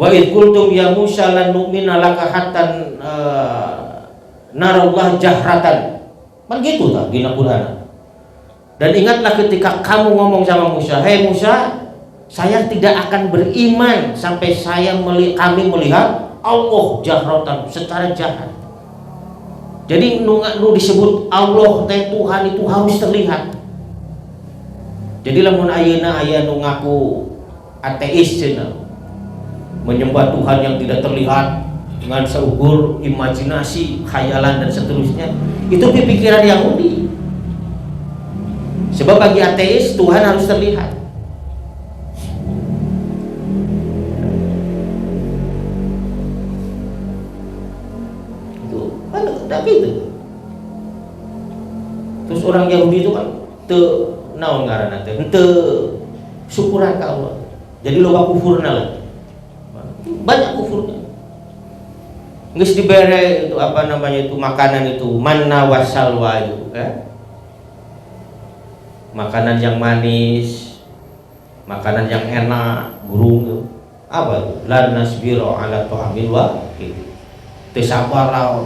Wa id qultum ya Musa lan nu'mina laka hatta narallah jahratan. Kan gitu tak di Quran. Dan ingatlah ketika kamu ngomong sama Musa, "Hei Musa, saya tidak akan beriman sampai kami melihat Allah jahratan, secara jahat." Jadi nu disebut Allah teh Tuhan itu harus terlihat. Jadi lamun ayeuna aya nu ngaku ateis cenah, menyembah Tuhan yang tidak terlihat dengan seukur imajinasi, khayalan dan seterusnya, itu pikiran Yahudi. Sebab bagi ateis Tuhan harus terlihat. Itu kan tapi itu. Terus orang Yahudi itu kan naon ngaranna teh, henteu syukuran ke Allah. Jadi loba kufurna lah. Banyak kufurnya. Nggak dibere itu apa namanya itu makanan itu manna wasalwa itu kan? Makanan yang manis, makanan yang enak, burung itu apa itu? Lan nasbiru ala ta'amil wa gitu. Teu sabar lah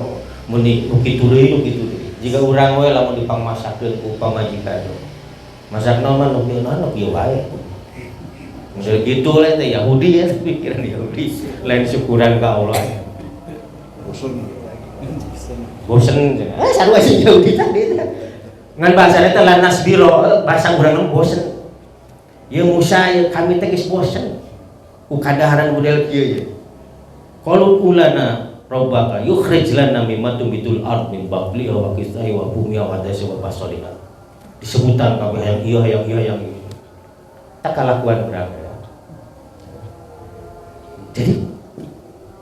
muni kitu deui kitu deui. Jika urang we lamun dipangmasakeun ku pamajikan. Masakna mah nu kieu wae. Misal gitu lah itu Yahudi ya, pikiran Yahudi lain syukuran ke Allah. Bosen sarua si Yahudi tadi ngan bahasa itu lan nasbiro, bahasa urang bosen. Ya Musa ya kami teh geus bosen ku kadaharan model kieu ya. Qalu ulana rabbaka yukhrij lana mimma tumbitul ard min baqli wa qisai wa bumi wa hadasi wa basolina. Disebutan kabeh yang iya yang tak kalakuan berapa. Jadi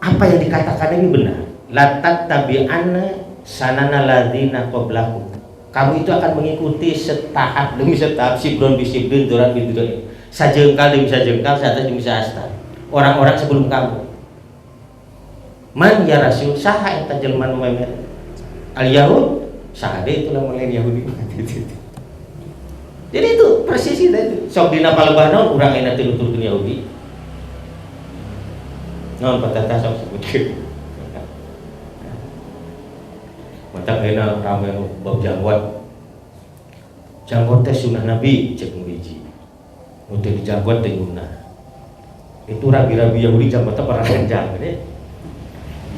apa yang dikatakan ini benar. Latat tabi'anna sanana ladzina qablakum. Kamu itu akan mengikuti setahap demi setahap, sibron bisibrin, duran biduran, sajengkal demi sajengkal, seatas demi seastar, orang-orang sebelum kamu. Man ya Rasul saha eta jelema nu memer al Yahud sahade itulah mulai Yahudi. Jadi itu persis itu. Sok dina palebahna urang ena teu nuturkeun Yahudi. Non patata sok sebutkeun. Mata enak ramai bab janggot. Janggot teh sunah Nabi cek hiji. Mun teu dijanggot teh guna. Itu rabi-rabi Yahudi janggot teh para panjang deh.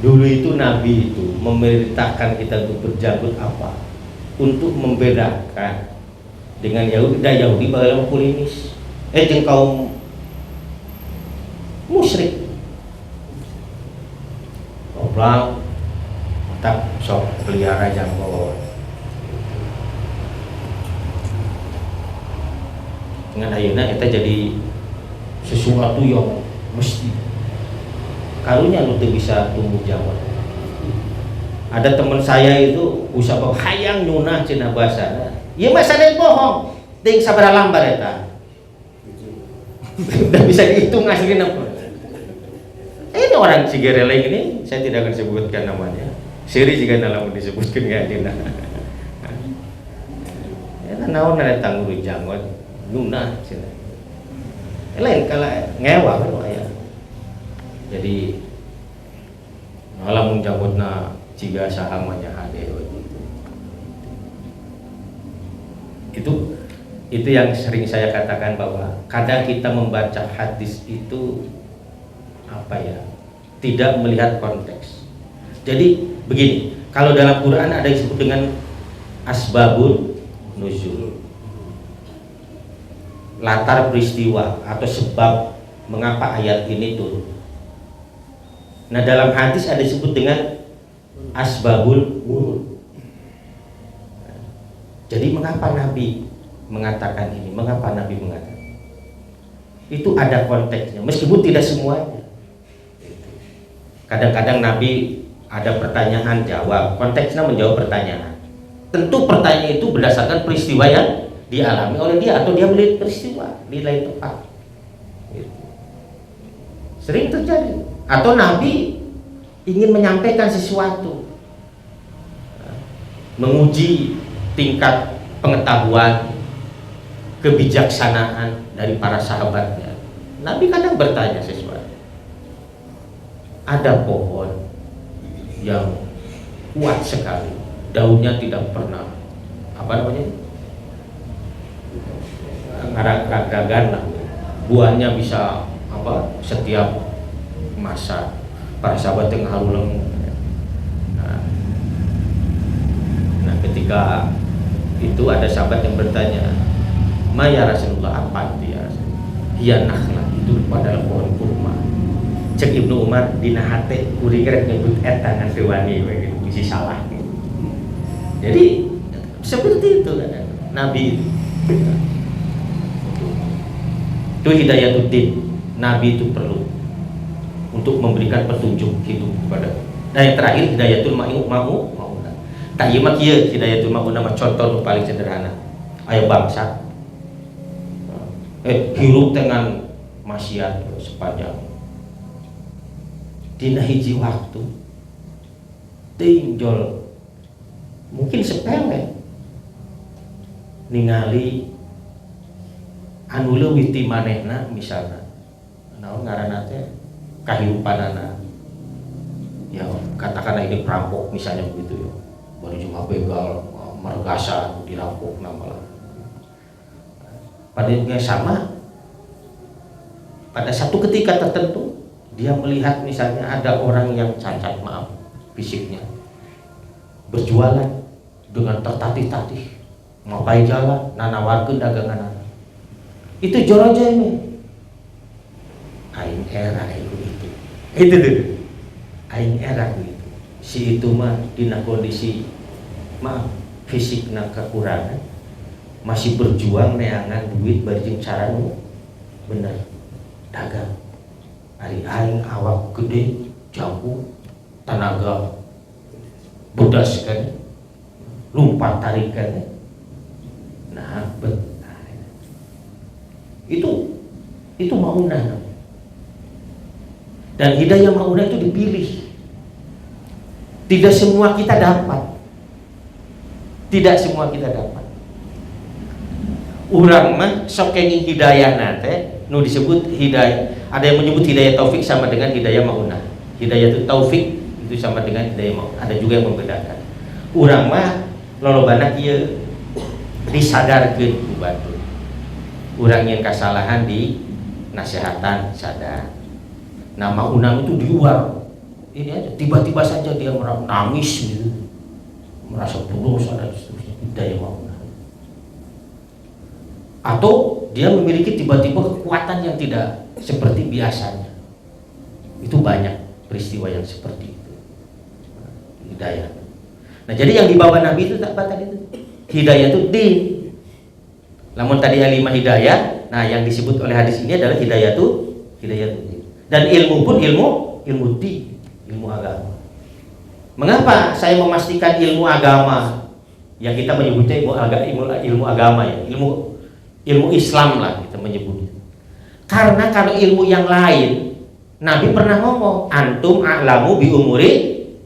Dulu itu Nabi itu memerintahkan kita untuk berjanggut apa? Untuk membedakan dengan Yahudi, Yahudi bagaimana kulinis. Jeung kaum musyrik. Orang tak sok pelihara janggut. Dengan ayeuna eta jadi sesuatu yang mesti. karunya lu tuh bisa tumbuh jawab. Ada teman saya itu usah bawa hayang nyunah cina bahasa. Ya masa ada bohong. Ting sabara lambar eta. Udah bisa dihitung asli apa. Ini orang Cigereleng ini saya tidak akan sebutkan namanya. Siri jika dalam disebutkan nggak dina. Ya naon ada tangguru janggot nyunah cina. Lain kalau ngewa kan ya. Jadi ngalamun jangkutna ciga sahamanya hade itu yang sering saya katakan bahwa kadang kita membaca hadis itu apa ya, tidak melihat konteks. Jadi begini, kalau dalam Quran ada yang disebut dengan asbabun nuzul, latar peristiwa atau sebab mengapa ayat ini turun. Nah dalam hadis ada disebut dengan asbabul wurud. Jadi mengapa Nabi mengatakan ini? Mengapa Nabi mengatakan? Itu ada konteksnya, meskipun tidak semuanya. Kadang-kadang Nabi ada pertanyaan jawab, konteksnya menjawab pertanyaan. Tentu pertanyaan itu berdasarkan peristiwa yang dialami oleh dia atau dia melihat peristiwa di lain tempat. Sering terjadi. Atau Nabi ingin menyampaikan sesuatu, menguji tingkat pengetahuan, kebijaksanaan dari para sahabatnya. Nabi kadang bertanya sesuatu. Ada pohon yang kuat sekali, daunnya tidak pernah gagan lah, buahnya bisa setiap masa. Para sahabat yang haluleng. Nah ketika itu ada sahabat yang bertanya, "Ma ya Rasulullah, apa itu ya Rasulullah?" "Hiya nakhlah," itu adalah pohon kurma. Cek Ibnu Umar dina hate kuring rek nyebut eta ngan teuwani we gitu, bisi salah gitu. Jadi seperti itu kan Nabi itu hidayatuddin. Nabi itu perlu untuk memberikan petunjuk hidup kepada. Nah yang terakhir hidayatul ma'una. Tak ieu mah kieu hidayatul ma'una mah contoh paling sederhana. Aya bangsa hirup dengan maksiat sepanjang dina hiji waktu tinjol mungkin sepele ningali anu leuwih ti manehna misalna naon ngaranna teh kahirupanana ya, katakanlah ini perampok misalnya begitu ya, baru cuma begal mergasan dirampok nama. Pada yang sama pada satu ketika tertentu dia melihat misalnya ada orang yang cacat fisiknya berjualan dengan tertatih-tatih ngapai jalan nanawarkeun dagangan itu jorojeme aing era itu tuh aing era gitu. Si itu mah dina kondisi fisikna kekurangan masih berjuang neangan duit bari jeung cara nu bener dagang. Ari aing awak gede jambu tenaga bodas kan lumpat tarikan. Nah itu maunah. Dan hidayah maunah itu dipilih. Tidak semua kita dapat. Tidak semua kita dapat. Urang mah sok kenging hidayah nate nu disebut hidayah. Ada yang menyebut hidayah taufik sama dengan hidayah maunah. Hidayah itu taufik itu sama dengan hidayah maunah. Ada juga yang membedakan. Urang mah lolobana ieu disadarkeun ku batur. Urang yang kesalahan di nasihatan sadar. Nama unang itu di luar ini aja, tiba-tiba saja dia nangis gitu, merasa berdosa dan seterusnya, hidayah maunah. Atau dia memiliki tiba-tiba kekuatan yang tidak seperti biasanya. Itu banyak peristiwa yang seperti itu. Hidayah. Nah jadi yang dibawa Nabi itu tak batal itu. Hidayah itu din. Namun tadi yang 5 hidayah, nah yang disebut oleh hadis ini adalah hidayah itu din. Dan ilmu pun ilmu Ilmu ilmu agama. Mengapa saya memastikan ilmu agama? Yang kita menyebutnya ilmu agama ya, ilmu Islam lah kita menyebutnya. Karena kalau ilmu yang lain, Nabi pernah ngomong, antum a'lamu bi umuri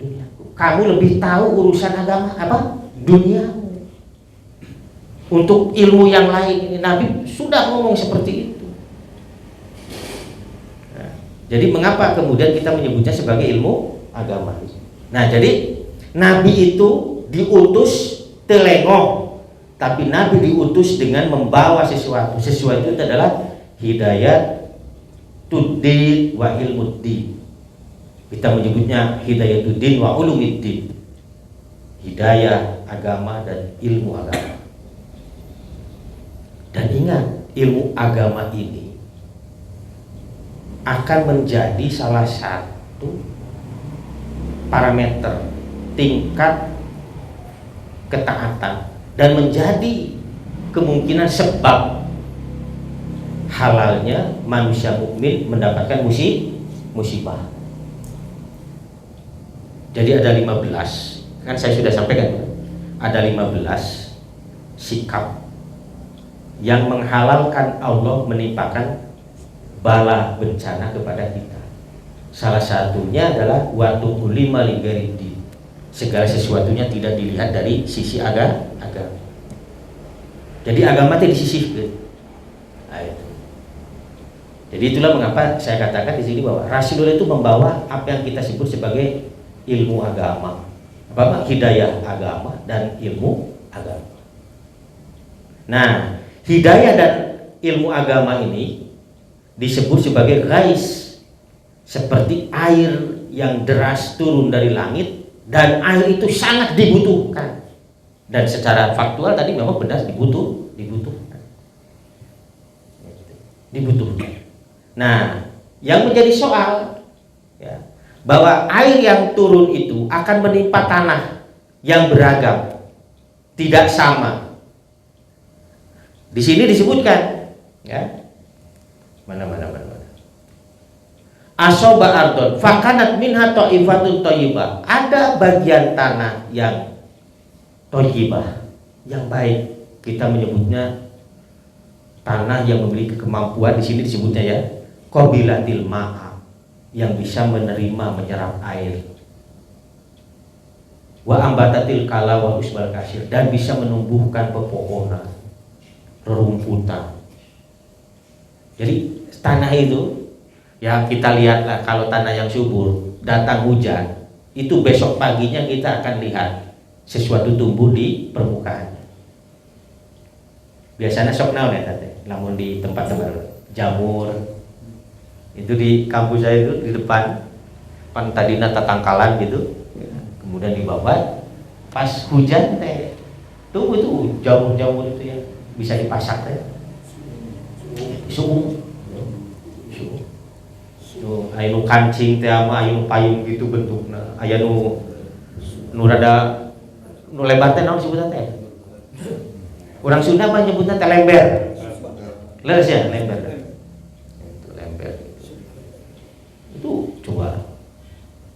dunyakum. Kamu lebih tahu urusan agama apa? Duniamu. Untuk ilmu yang lain ini Nabi sudah ngomong seperti itu. Nah, jadi mengapa kemudian kita menyebutnya sebagai ilmu agama? Nah, jadi Nabi itu diutus telengok, tapi Nabi diutus dengan membawa sesuatu. Sesuatu itu adalah hidayat tuddin wa ilmuddin. Kita menyebutnya hidayatuddin wa ulumiddin. Hidayah agama dan ilmu agama. Dan ingat, ilmu agama ini akan menjadi salah satu parameter tingkat ketaatan dan menjadi kemungkinan sebab halalnya manusia mukmin mendapatkan musibah. Jadi ada 15, kan saya sudah sampaikan, ada 15 sikap yang menghalalkan Allah menimpakan bala bencana kepada kita. Salah satunya adalah watu ulima ligaridi. Segala sesuatunya tidak dilihat dari sisi agama. Jadi agama itu disisihkan. Nah, itu. Jadi itulah mengapa saya katakan di sini bahwa Rasulullah itu membawa apa yang kita sebut sebagai ilmu agama, apa hidayah agama dan ilmu agama. Nah, hidayah dan ilmu agama ini disebut sebagai ghais, seperti air yang deras turun dari langit, dan air itu sangat dibutuhkan. Dan secara faktual tadi memang benar dibutuhkan. Nah, yang menjadi soal ya, bahwa air yang turun itu akan menimpa tanah yang beragam, tidak sama. Di sini disebutkan, ya, mana. Asoba ardon, fakanat minha ta'ifatun thayyibah. Ada bagian tanah yang thayyibah, yang baik. Kita menyebutnya tanah yang memiliki kemampuan, di sini disebutnya ya, qabilatil ma'a, yang bisa menyerap air. Wa ambatatil kala wa usbal kasir, dan bisa menumbuhkan pepohonan, rerumputan. Jadi tanah itu ya, kita lihatlah, kalau tanah yang subur, datang hujan, itu besok paginya kita akan lihat sesuatu tumbuh di permukaannya. Biasanya sok naon ya tadi, namun di tempat-tempat jamur. Itu di kampus saya itu di depan tadina tatangkalan gitu, kemudian dibabat pas hujan teh tuh itu jamur-jamur itu yang bisa dipasak teh suung aya nu kancing teh mah, aya nu payung gitu bentukna, aya nu rada nu lebar teh naon sebutan teh, urang Sunda mah nyebutna teh lember, leus ya lember. Itu coba,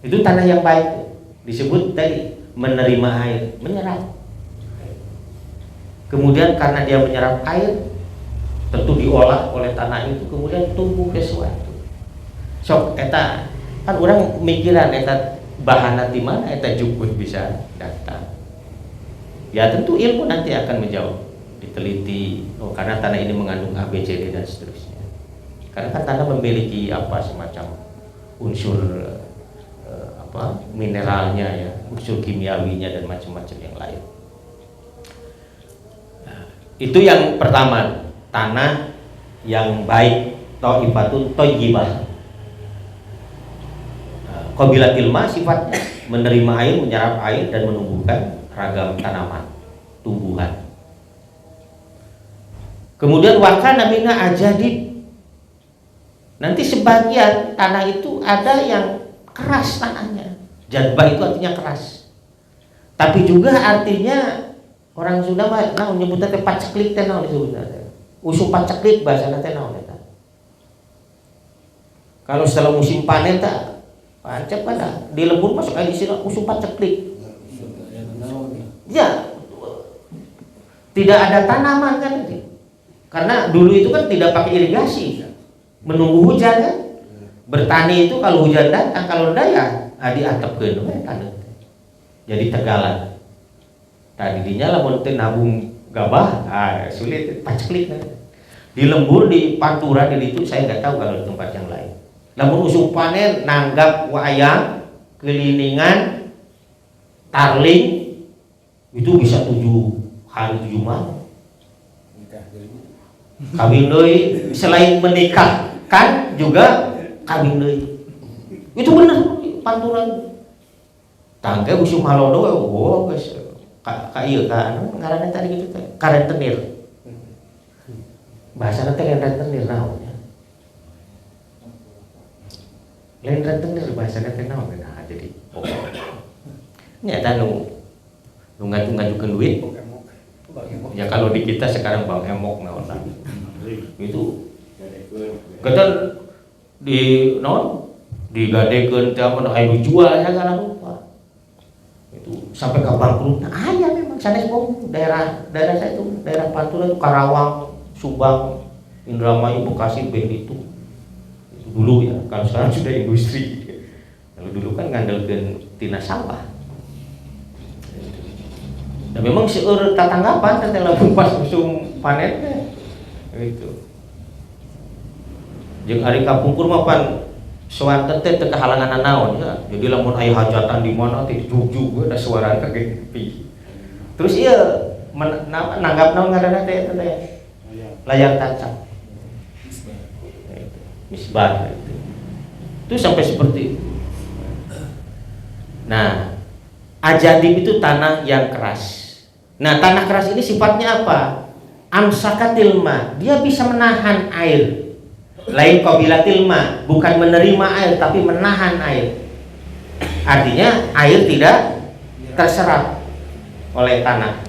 itu tanah yang baik, disebut tadi menerima air, menyerap. Kemudian karena dia menyerap air, tentu diolah oleh tanah itu, kemudian tumbuh sesuatu. Sok eta kan orang mikiran eta bahan di mana eta jukut bisa datang. Ya tentu ilmu nanti akan menjawab, diteliti. Oh, karena tanah ini mengandung A, B, C, D dan seterusnya. Karena kan tanah memiliki apa semacam unsur mineralnya ya, unsur kimiawinya dan macam-macam yang lain. Nah, itu yang pertama, tanah yang baik, thaibatun thayyibah. Qabilatil ma sifatnya menerima air, menyerap air dan menumbuhkan ragam tanaman, tumbuhan. Kemudian wakana mina ajadib. Nanti sebagian tanah itu ada yang keras tanahnya. Jadbah itu artinya keras. Tapi juga artinya orang Sunda mah nyebutnya teh paceklik teh naon disebutna teh. Usuk paceklik bahasana teh naon eta. Kalau setelah musim panen teh Pancet pada di lembur masuk air isi usum paceklik. Ya, tidak ada tanaman kan itu. Karena dulu itu kan tidak pakai irigasi, menunggu hujan kan. Bertani itu kalau hujan datang, kalau enggak ya diatapkeun we taneuh. Jadi tegalan. Tadi dinya lamun teu nabung gabah, sulit paceklik kan. Di lembur, di pantura, di itu saya nggak tahu kalau di tempat yang lain. Lamun usum panen nanggap wayang, keliningan, tarling itu bisa 7 hari 7 malam. Kawin deui, selain menikahkan juga kawin deui. Itu bener panturan. Tangke usum halodo geus ka ieu ka ngaranna tadi gitu teh, karentenir. Bahasa nanti rentenir naonnya. Lain rentenir bahasa nanti naon nah jadi nyata nu ngajukeun duit. Ya kalau di kita sekarang bang emok naon itu kita di naon digadekeun teh mun aya jual ya kana lupa. Itu sampai ke bangkrut. Nah, aya memang sanes bom daerah saya itu daerah Pantura itu Karawang, Subang, Indramayu, Bekasi, itu dulu ya. Kalau sekarang sudah industri. Kalau dulu kan ngandelkeun tina sawah. Dan memang seueur tatanggapan teh lamun pas musim panen teh. Gitu. Jeung ari kapungkur mah pan suara teh teu kahalangan naon ya. Jadi lamun aya hajatan di mana teh jugjug da suara kage pi. Terus ieu nanggap naon ngaranna teh layar tancap. Misbah itu sampai seperti itu. Nah, ajadib itu tanah yang keras. Nah, tanah keras ini sifatnya apa? Amsakatil ma, dia bisa menahan air. Lain qabilatil ma, bukan menerima air tapi menahan air. Artinya air tidak terserap oleh tanah.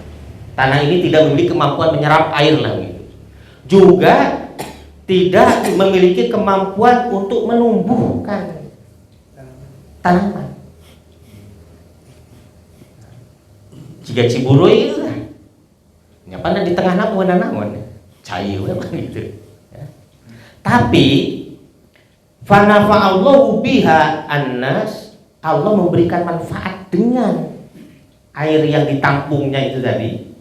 Tanah ini tidak memiliki kemampuan menyerap air lah gitu. Juga tidak memiliki kemampuan untuk menumbuhkan tanaman. Jika ciburuy itu lah, nyapa di tengah namun naon, cair apa gitu. Ya. Tapi fanafa'allahu biha annas, Allah memberikan manfaat dengan air yang ditampungnya itu tadi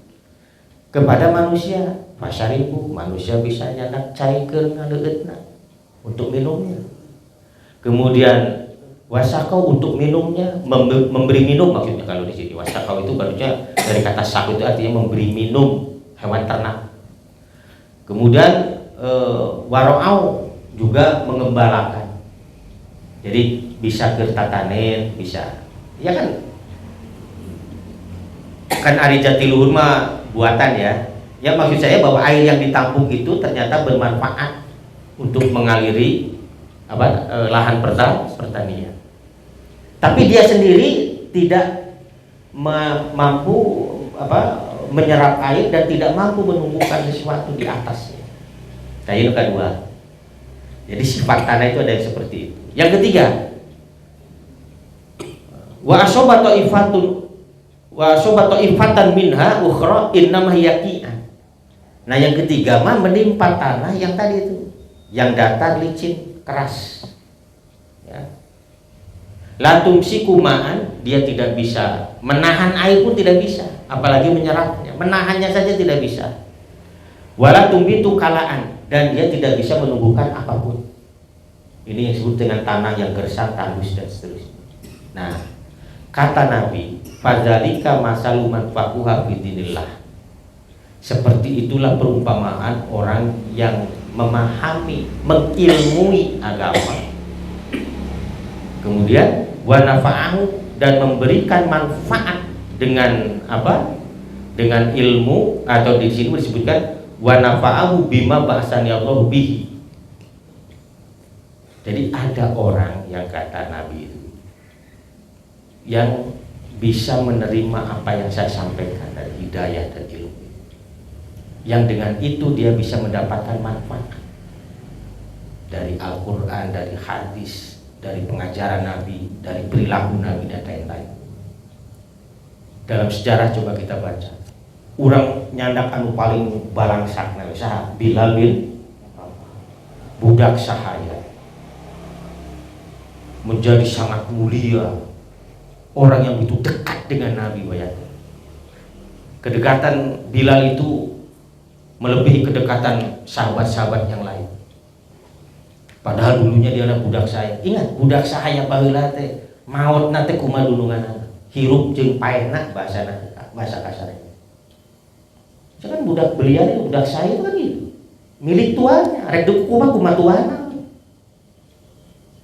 kepada manusia. Masyaribu, manusia bisa nyandak cairkeun ngaleueutna untuk minumnya. Kemudian wasakau untuk minumnya, memberi minum maksudnya kalau di sini. Wasakau itu barunya dari kata sak itu artinya memberi minum hewan ternak. Kemudian waro'au juga mengembalakan. Jadi bisa gertatanen, bisa. Ya kan ari jatiluhur mah buatan ya. Ya maksud saya bahwa air yang ditampung itu ternyata bermanfaat untuk mengaliri lahan pertanian. Tapi dia sendiri tidak mampu menyerap air dan tidak mampu menumbuhkan sesuatu di atasnya. Nah, ini kedua. Jadi sifat tanah itu ada yang seperti itu. Yang ketiga, wa asobata ifatan minha ukhra innama yaqi'an. Nah, yang ketiga mah menimpa tanah yang tadi itu, yang datar, licin, keras. Ya. La tumsiku ma'an, dia tidak bisa menahan air pun tidak bisa, apalagi menyerapnya. Menahannya saja tidak bisa. Wala tumbitu kalaan, dan dia tidak bisa menumbuhkan apapun. Ini yang disebut dengan tanah yang gersang, tandus dan seterusnya. Nah, kata Nabi, fadzalika masalu man faquha fi dinillah. Seperti itulah perumpamaan orang yang memahami, mengilmui agama. Kemudian wa nafa'ahu, dan memberikan manfaat dengan apa? Dengan ilmu, atau di sini disebutkan wa nafa'ahu bima ba'asani Allah bihi. Jadi ada orang yang kata Nabi itu yang bisa menerima apa yang saya sampaikan dari hidayah dan ilmu, yang dengan itu dia bisa mendapatkan manfaat dari Al-Quran, dari hadis, dari pengajaran Nabi, dari perilaku Nabi dan lain-lain. Dalam sejarah coba kita baca, orang nyandak anu paling balangsak saha Bilal bin budak sahaya, menjadi sangat mulia, orang yang begitu dekat dengan Nabi. Bayangkan kedekatan Bilal itu melebihi kedekatan sahabat-sahabat yang lain. Padahal dulunya dia adalah budak saya. Ingat, budak sahaya baheula teh maot nate kumaha dulungan, hirup jeung paena bahasa kasarnya. Jangan budak belian, budak saya itu kan gitu, milik tuannya, rek kumaha tuanna.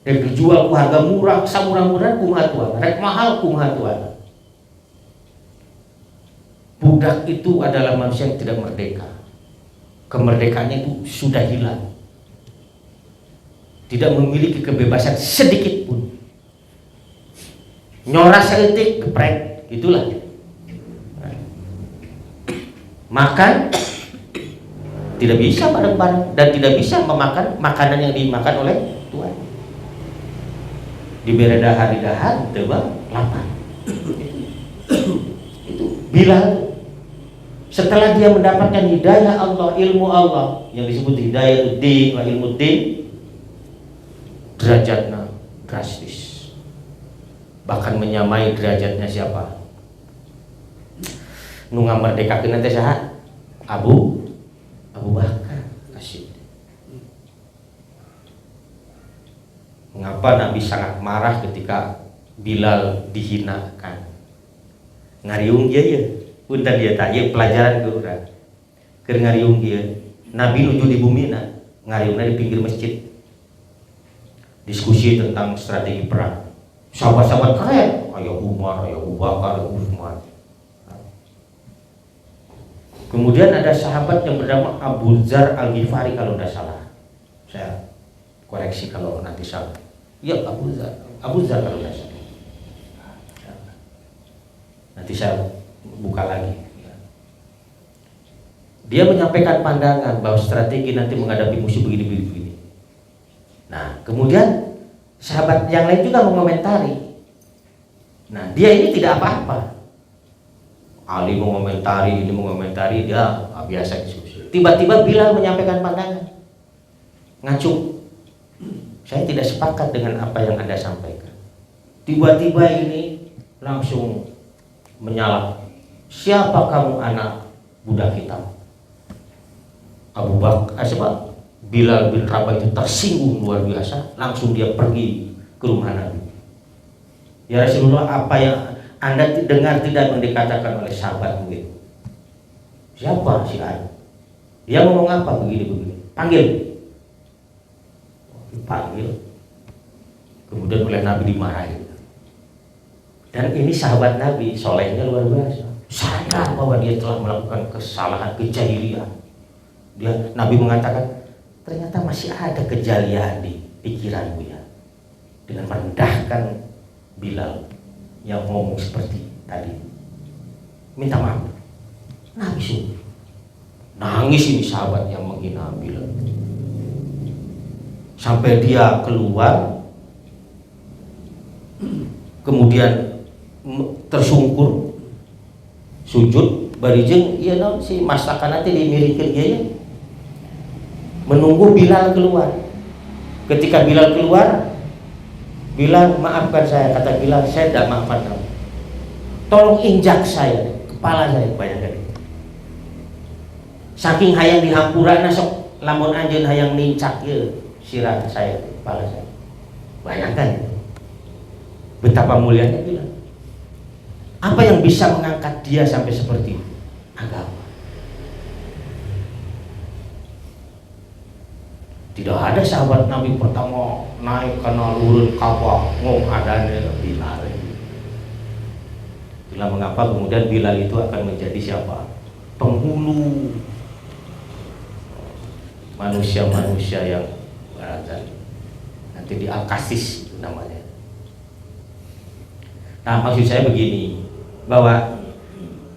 Rek dijual ku harga murah, samurah-murah kumaha tuanna, rek mahal kumaha tuanna. Budak itu adalah manusia yang tidak merdeka. Kemerdekaannya itu sudah hilang. Tidak memiliki kebebasan sedikit pun. Nyoras seetik geprek, itulah. Makan tidak bisa bareng-bareng dan tidak bisa memakan makanan yang dimakan oleh Tuhan. Diberi dahar tebal lapar. Itu Bilal. Setelah dia mendapatkan hidayah Allah, ilmu Allah yang disebut hidayah din wa ilmu din, derajatnya drastis, bahkan menyamai derajatnya siapa? Nu ngamerdekakeun teh saha? Abu Bakar As-Siddiq. Mengapa Nabi sangat marah ketika Bilal dihinakan? Ngariung dia punten dia tanya pelajaran ke urang. Keur ngariung dia, Nabi nuju di bumi ngariungna di pinggir masjid. Diskusi tentang strategi perang. Sahabat-sahabat keren, aya Umar, aya Abu Bakar, aya Utsman. Kemudian ada sahabat yang bernama Abu Dzar Al-Ghifari kalau tidak salah. Saya koreksi kalau nanti salah. Ya Abu Dzar kalau tidak salah. Nanti saya buka lagi. Dia menyampaikan pandangan bahwa strategi nanti menghadapi musuh begini. Nah, kemudian sahabat yang lain juga mengomentari. Nah, dia ini tidak apa-apa. Ali mengomentari, ini mengomentari, dia biasa diskusi. Tiba-tiba Bilal menyampaikan pandangan. Ngacung. Saya tidak sepakat dengan apa yang Anda sampaikan. Tiba-tiba ini langsung menyala. Siapa kamu anak budak hitam? Abu Bakar, sebab Bilal bin Rabah itu tersinggung luar biasa, langsung dia pergi ke rumah Nabi. Ya Rasulullah, apa yang Anda dengar tidak dikatakan oleh sahabat begitu? Siapa si ayah? Dia ngomong apa begini? Panggil. Kemudian oleh Nabi dimarahi. Dan ini sahabat Nabi, solehnya luar biasa. Sadar bahwa dia telah melakukan kesalahan kejahilian. Nabi mengatakan, ternyata masih ada kejahilian di pikiranmu ya. Dengan merendahkan Bilal yang ngomong seperti tadi, minta maaf. Nangis ini sahabat yang menghina Bilal. Sampai dia keluar, kemudian tersungkur, sujud, barijeng, iya non si masakan nanti dimiringkan dia ya. Menunggu Bilal keluar. Ketika Bilal keluar, Bilal, maafkan saya. Kata Bilal, saya tidak maafkan kamu. Tolong injak saya, kepala saya. Bayangkan. Saking hayang dihampurana sok lamun anjeun hayang nincak ya sirah saya, kepala saya. Bayangkan betapa mulianya Bilal. Apa yang bisa mengangkat dia sampai seperti itu? Agama. Tidak ada sahabat Nabi pertama naik karena lurun kapal ngomong adanya Bilal. Itulah mengapa kemudian Bilal itu akan menjadi siapa? Penghulu manusia-manusia yang nanti di Al-Qasis namanya. Nah, maksud saya begini, bahwa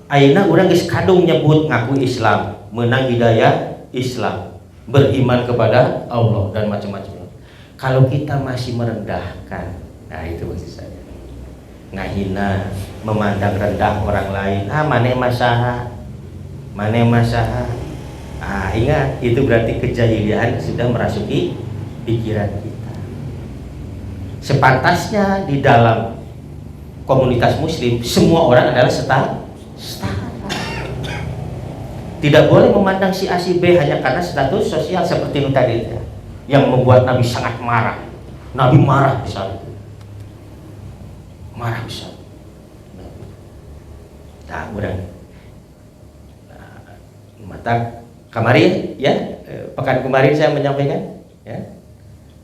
ayeuna urang geus kadung nyebut ngaku Islam, menang hidayah Islam, beriman kepada Allah dan macam-macam. Kalau kita masih merendahkan, nah itu maksud saya, ngahina, memandang rendah orang lain, mana masalah, ingat itu berarti kejahilian sudah merasuki pikiran kita. Sepantasnya di dalam komunitas muslim semua orang adalah setara. Tidak boleh memandang si A si B hanya karena status sosial seperti itu tadi yang membuat Nabi sangat marah. Nabi marah besar. Nah, udah. Mata kemarin ya, pekan kemarin saya menyampaikan ya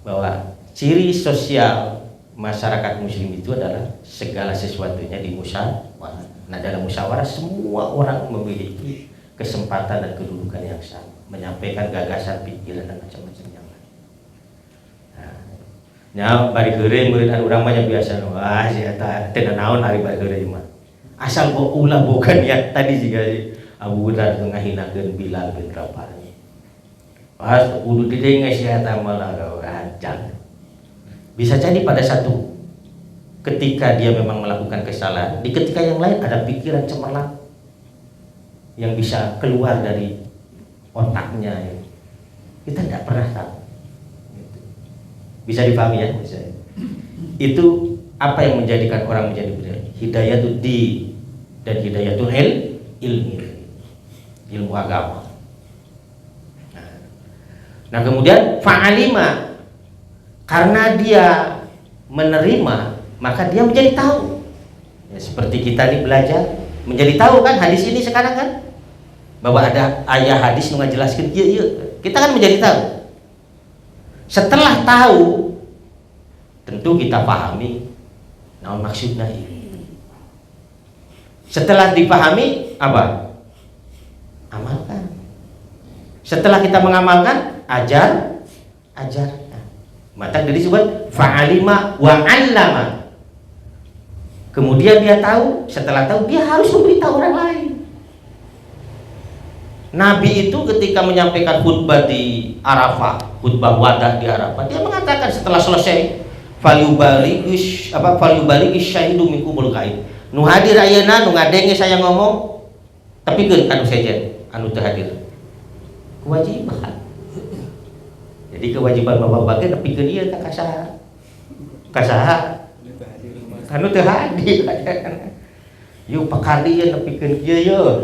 bahwa ciri sosial masyarakat muslim itu adalah segala sesuatunya di musyawarah. Nah, dalam musyawarah semua orang memiliki kesempatan dan kedudukan yang sama, menyampaikan gagasan, pikiran dan macam-macam yang lain. Nah, bari heureuy meureun urang mah biasa wah sia eta teu naon hari bari heureuy mah. Asal ulah bukan niat tadi juga Abu Hurairah ngahinakeun Bilal bin Rabah. Pas kudu didengar sia eta malah jangan. Bisa jadi pada satu ketika dia memang melakukan kesalahan, di ketika yang lain ada pikiran cemerlang yang bisa keluar dari otaknya ya. Kita tidak pernah tahu. Bisa dipahami ya? Bisa. Itu apa yang menjadikan orang menjadi benar? Hidayatul di dan hidayatul ilmu agama. Nah kemudian fa'alima, karena dia menerima maka dia menjadi tahu. Ya, seperti kita nih belajar menjadi tahu kan hadis ini sekarang kan, bahwa ada ayat hadis nu ngajelaskeun ieu kita kan menjadi tahu. Setelah tahu tentu kita pahami naon maksudnya ini. Setelah dipahami apa? Amalkan. Setelah kita mengamalkan ajar. Maka disebut fa'alima wa 'allama. Kemudian dia tahu, setelah tahu dia harus memberitahu orang lain. Nabi itu ketika menyampaikan khutbah di Arafah, khutbah wada di Arafah, dia mengatakan setelah selesai falyubaligh syahidu minkumul ghaib. Nu hadir ayeuna nu ngadenge saya ngomong, tapi geun anu sejen, anu teu hadir. Kewajiban. Jadi kewajiban bapak-bapak nepikeun ieu ka kasaha? Anu teu hadir. Yuk pakardi ieu nepikeun kieu yeuh.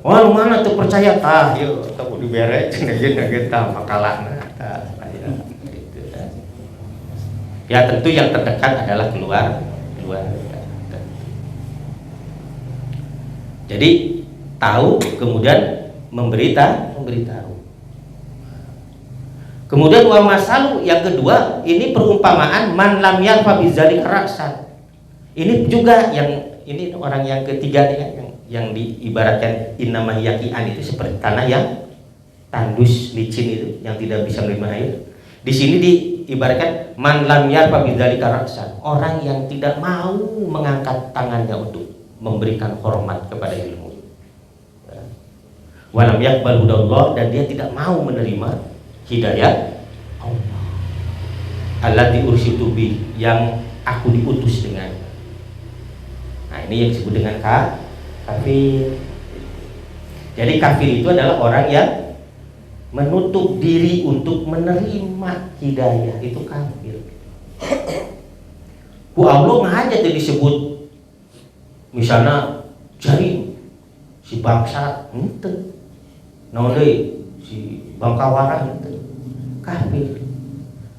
Wah, mana tuh percaya tah, yuk teu kudu bere cenah ieu tah makalahna tah. Ya tentu yang terdekat adalah keluarga. Jadi tahu kemudian memberitahu. Kemudian wa masalu yang kedua, ini perumpamaan man lam yarfa bizalika ra'san. Ini juga ini orang yang ketiga nih kan, yang diibaratkan innama yaqian itu seperti tanah yang tandus licin itu yang tidak bisa menerima air. Di sini diibaratkan man lam yarfa bizalika ra'san, orang yang tidak mau mengangkat tangannya untuk memberikan hormat kepada ilmu. Wa lam yaqbal hudallah, dan dia tidak mau menerima hidayah Allah. Allati ursitu bi, yang aku diutus dengan. Nah, ini yang disebut dengan kafir. Jadi kafir itu adalah orang yang menutup diri untuk menerima hidayah, itu kafir. Ku Allah ngaja tadi disebut misalnya jari si bangsa henteu. Naon deui si bangkawara henteu.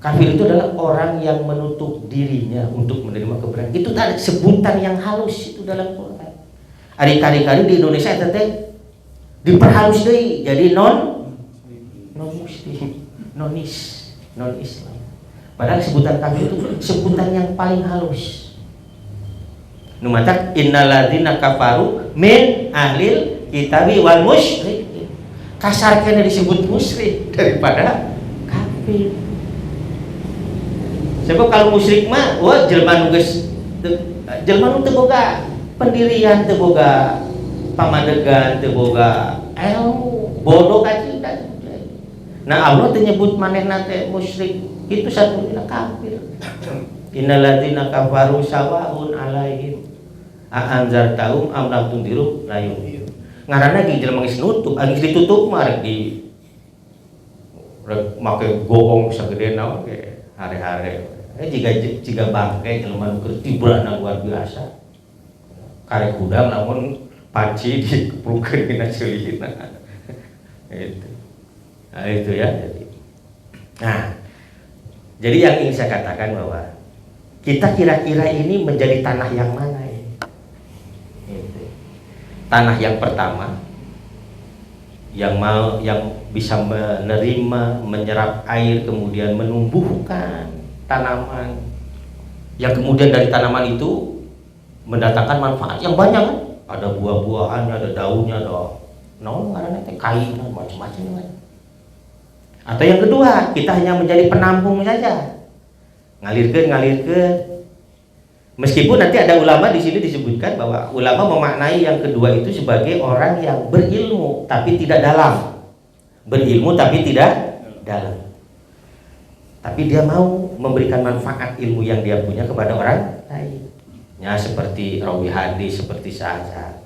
Kafir itu adalah orang yang menutup dirinya untuk menerima kebenaran. Itu ada sebutan yang halus itu dalam Quran. Kali-kali di Indonesia teh diperhalus deui jadi non muslim, non Islam. Padahal sebutan kafir itu sebutan yang paling halus. Nu matak innalladzina kafaru min ahlil kitabi wal musyrikin. Kasar kena disebut musyrik daripada kafir. Sebab kalau musyrik mah wah jelema nu geus jelema nu teu boga pendirian, teu boga pamadegan, teu boga ilmu, bodoh kacing. Nah Allah teh nyebut manehna teh musyrik itu satu kafir. Innal ladzina kafaru sawaun alaihim a anzartahum am lam tundiru la yu'minun. Ngaranna ge jelema geus nutup, geus ditutup mah rek di rek make gogong sagede naon ge hare-hare. Jika bangke jelema nu keur tibrana luar biasa. Karek udang namun panci dikeprukeun dina ceulihna. Itu. Nah, itu ya. Nah, jadi yang ingin saya katakan bahwa kita kira-kira ini menjadi tanah yang mana ya? Itu. Tanah yang pertama yang bisa menerima, menyerap air, kemudian menumbuhkan tanaman, yang kemudian dari tanaman itu mendatangkan manfaat yang banyak kan? Ada buah-buahannya, ada daunnya, ada ngaranna teh kain macam-macam kan. Atau yang kedua, kita hanya menjadi penampung saja. Ngalirkeun. Meskipun nanti ada ulama di sini disebutkan bahwa ulama memaknai yang kedua itu sebagai orang yang berilmu tapi tidak dalam. Berilmu tapi tidak dalam. Tapi dia mau memberikan manfaat ilmu yang dia punya kepada orang lain. Ya seperti rawi hadis, seperti sahaja.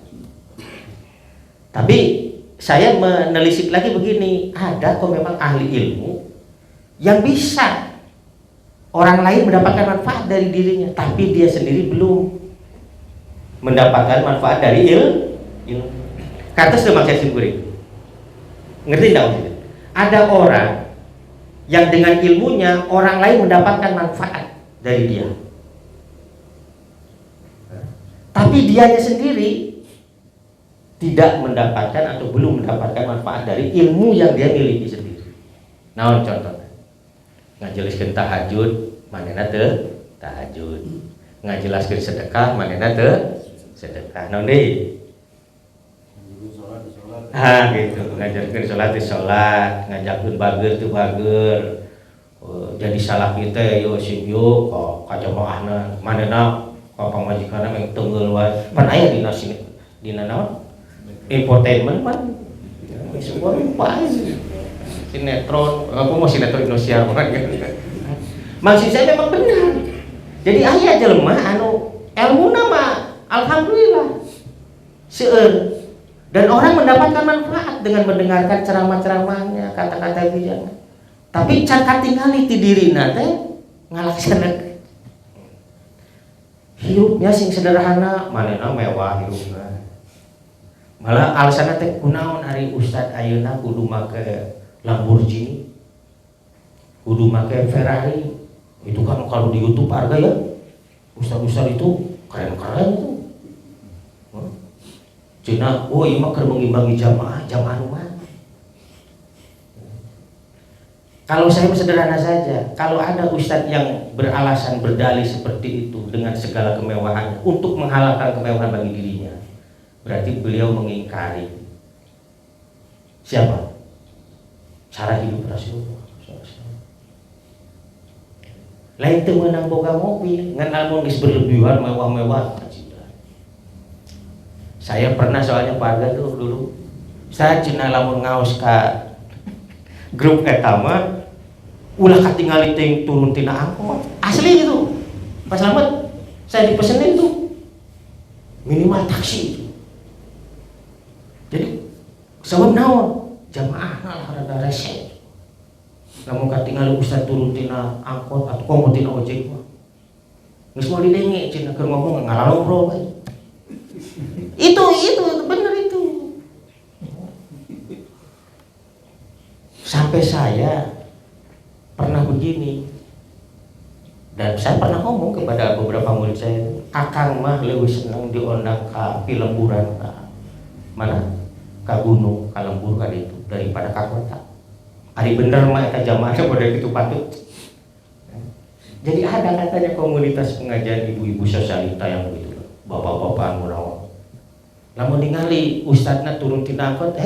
Tapi saya menelisik lagi begini, ada kok memang ahli ilmu yang bisa orang lain mendapatkan manfaat dari dirinya, tapi dia sendiri belum mendapatkan manfaat dari ilmu. Kata sudah maksud singkuring. Ngerti enggak? Ada orang yang dengan ilmunya orang lain mendapatkan manfaat dari dia, tapi dianya sendiri tidak mendapatkan atau belum mendapatkan manfaat dari ilmu yang dia miliki sendiri. Nah, contohnya ngajelaskeun tahajud, manehna teu tahajud. Ngajelaskeun sedekah, manehna teu sedekah. Naon deui? Gitu. Ngajarkeun salat teh salat, ngajakeun bager teu bager. Jadi salah kita yo sim yo ka jamaahna, manehna ka pamajikanna meng teungeul wae. Pan aya dina naon? Infotainment pan sebuah lupa sinetron, aku mau sinetron Indonesia maksud saya memang benar. Jadi aya jelema anu ilmu nama alhamdulillah seueur, dan orang mendapatkan manfaat dengan mendengarkan ceramah-ceramahnya, kata-kata bijaknya, tapi can katingali ti dirina teh ngalaksanakeun hidupnya sing sederhana, manehna mewah hidupna. Malah alasanna teh kunaon ari ustad ayeuna kudu make Lamborghini, kudu make Ferrari. Itu kan kalau di YouTube harga ya ustad-ustad itu keren-keren tuh. Cina, oh iya mah keur mengimbangi jamaah rumah. Kalau saya sederhana saja, kalau ada ustad yang beralasan berdalih seperti itu dengan segala kemewahannya untuk menghalalkan kemewahan bagi dirinya, berarti beliau mengingkari siapa? Cara hidup Rasulullah. Lain teu meunang boga mobil, ngan almun geus berlebihan mewah-mewah. Saya pernah soalnya warga tuh dulu, saya cenah lamun ngaos ka grup eta mah ulah katingali teuing turun tina angkot. Asli gitu. Pas lambat saya dipesenin tuh minimal taksi. Jadi sabab naon? Jamaah lah rada rese. Lamun katingali ustad turun tina angkot atau komo tina ojek mah. Geus moal didenge cenah keur ngomong ngalalobro bae. Itu bener itu. Sampai saya pernah begini, dan saya pernah ngomong kepada beberapa murid saya, akang mah leuwih seneng diundang ka pilemburan ka mana, ka gunung, ka lembur ka ditu daripada ka kota. Ari bener mah eta jamaah pada kitu patut. Jadi ada katanya komunitas pengajian ibu-ibu sosialita yang begitu, bapak-bapak murawat. Lamun ningali ustadna turun tina angkot,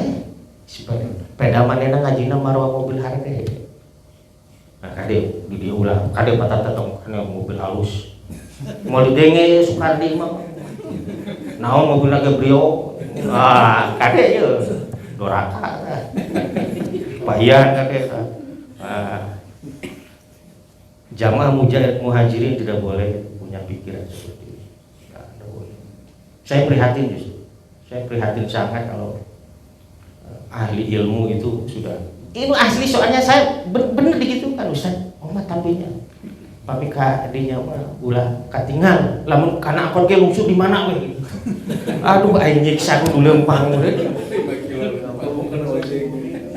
sepeda manehna ngajina marwa mobil harga. Nah, kade di dia ulah, kade patata tong kana mobil halus. Mau didenge Sukardi mah. Naon mobilna ge Brio. Kade ye. Doraka. Bayan kade. Jamaah muhajirin tidak boleh punya pikiran seperti itu. Tidak boleh. Saya prihatin justru. Saya prihatin sangat kalau ahli ilmu itu sudah. Itu asli soalnya saya bener begitu kan Ustaz. Omat tapinya. Tapi kadinya mah ulah katingal. Lamun kana akon ge lungsuh di mana we? Aduh aing nyiksa ku lempang we.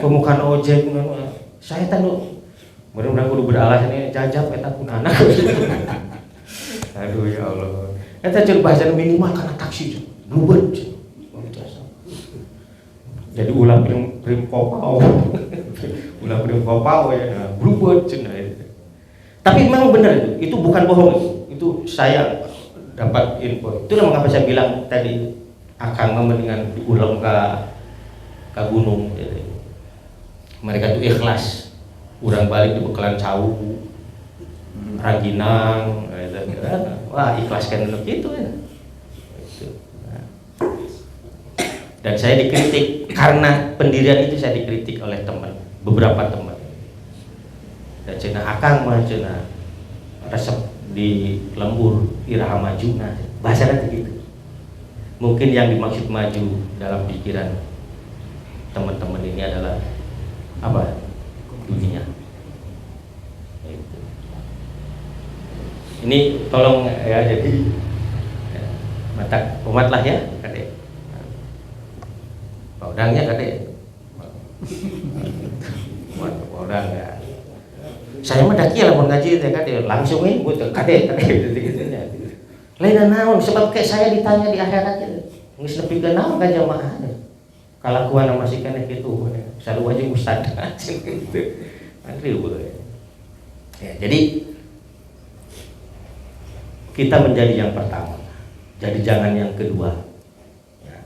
Pemukaan ojek saya tanu mudah-mudahan kudu beralas ini jajab eta kunana. Aduh ya Allah. Eta ceuk bahasa minimal kana taksi bluebird. Jadi ulah prim popau. Ulah prim popau ya bluebird cenah. Tapi memang benar itu bukan bohong itu saya dapat info. Itulah mengapa saya bilang tadi akan mendingan diulang ke gunung. Mereka itu ikhlas. Urang balik di bekalan cawu, Raginang, wah ikhlaskan untuk itu ya. Dan saya dikritik karena pendirian itu saya dikritik oleh teman, beberapa teman. Dan cina akang mah cina resep di lembur iraha maju, nah bahasanya begitu. Mungkin yang dimaksud maju dalam pikiran teman-teman ini adalah apa? Dunia. Ini tolong ya, jadi mata umat lah ya, kadek. Paudangnya kadek. Paudang ya. Saya mah daki lah mau ngaji teh kadek, langsung ini buat kadek gitu-gitunya. Lain naon sebab kayak saya ditanya di akhirat geus nepi ke naon ka jamaah. Kalakuan masih kena gitu, selalu aja ustad gitu. Ya, jadi kita menjadi yang pertama, jadi jangan yang kedua. Ya.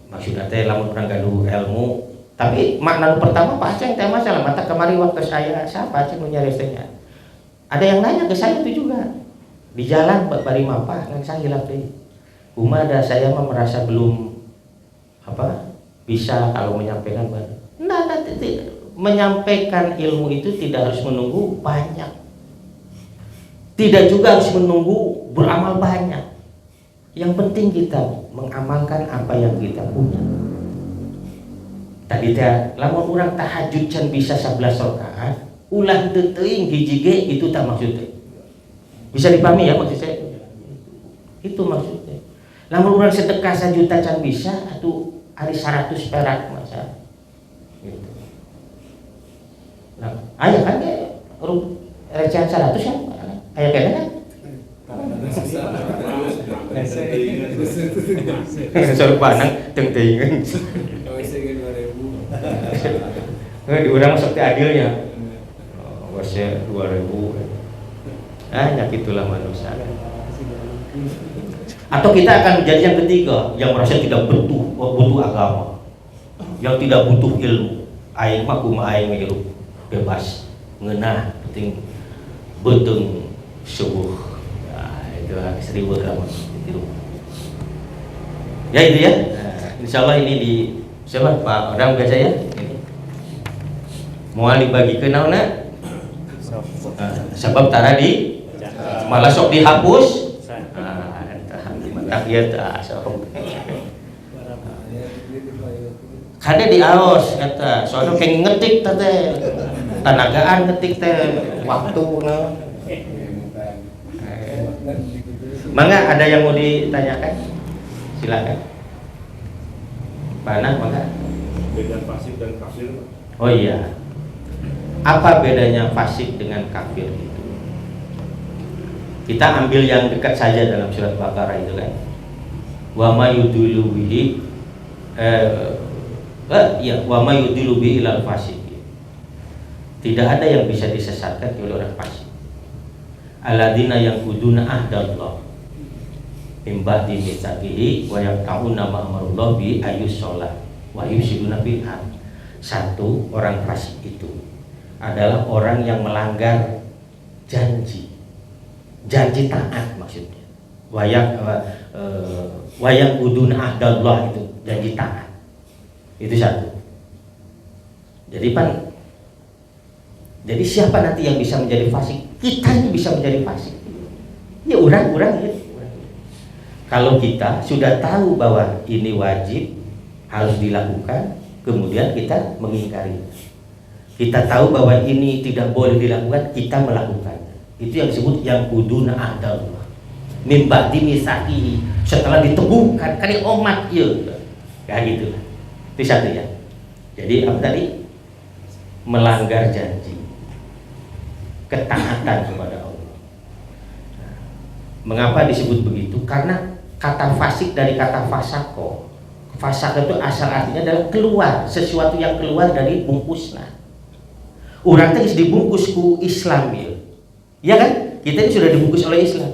Maksudnya teh lamun urang gaduh ilmu, tapi makna pertama Pak Aceng teh masalah mata kemari waktu saya siapa Aceng nyaresnya. Ada yang nanya ke saya itu juga di jalan bari mapa ngan saya hilap deui. Kumaha ada saya mah merasa belum bisa kalau menyampaikan banyak. Menyampaikan ilmu itu tidak harus menunggu banyak, tidak juga harus menunggu beramal banyak. Yang penting kita mengamalkan apa yang kita punya. Tadi teh lamun urang tahajud can bisa 11 rakaat, ulah teu teuing hiji ge itu tak maksudnya. Bisa dipahami ya maksud saya? Itu maksudnya. Lamun urang sedekah 1 juta can bisa atuh hari 100 perak masa gitu. Nah, aya kan ge recehan 100 ya? Aya kene kan? Soal panang teng teuing. Di urang sok teh adilnya. Wasnya 2000. Nyakitulah manusia. Atau kita akan menjadi yang ketiga yang merasa tidak butuh agama, yang tidak butuh ilmu. Aing mah kumaha aing hirup bebas, ngeunah penting beuteung subuh. Nah, itu seribu agama itu. Ya itu ya. Nah, insyaallah ini di siapa Pak Odang biasa ya. Ini. Moal dibagikeun naonna? Sebab tara di malah sok dihapus. Iya tak, kade di aos kata, soalnya kayak ngetik teh, tenagaan ngetik teh, waktu no. Mangga ada yang mau ditanyakan? Silakan. Mana mangga? Beda fasik dan kafir. Oh iya. Apa bedanya fasik dengan kafir itu? Kita ambil yang dekat saja dalam surat Baqarah itu kan. Wa ma yudillu bihi wa ma yudillu bihi ilal fasik. Tidak ada yang bisa disesatkan oleh orang fasik. Alladzina yaquduna ahdallah min ba'di mitsaqihi wa yaqta'una ma amarullah bi ayyus shalah wa yusiduna bil ard. Satu, orang fasik itu adalah orang yang melanggar janji taat maksudnya. Wayang udun ahdallah itu janji taat. Itu satu. Jadi siapa nanti yang bisa menjadi fasik? kita ini bisa menjadi fasik. Ya orang-orang ya. Kalau kita sudah tahu bahwa ini wajib harus dilakukan, kemudian kita mengingkari. Kita tahu bahwa ini tidak boleh dilakukan, kita melakukan. Itu yang disebut yang kuduna ahdallah. Mimba dimisaki, setelah diteguhkan kali umat ya. Kayak gitu. Itu satu ya. Jadi apa tadi? Melanggar janji. Ketaatan kepada Allah. Nah, mengapa disebut begitu? Karena kata fasik dari kata fasako. Fasako itu asal artinya adalah keluar, sesuatu yang keluar dari bungkusnya. Orang tadi dibungkus ku Islam ya. Ya kan? Kita ini sudah dibungkus oleh Islam.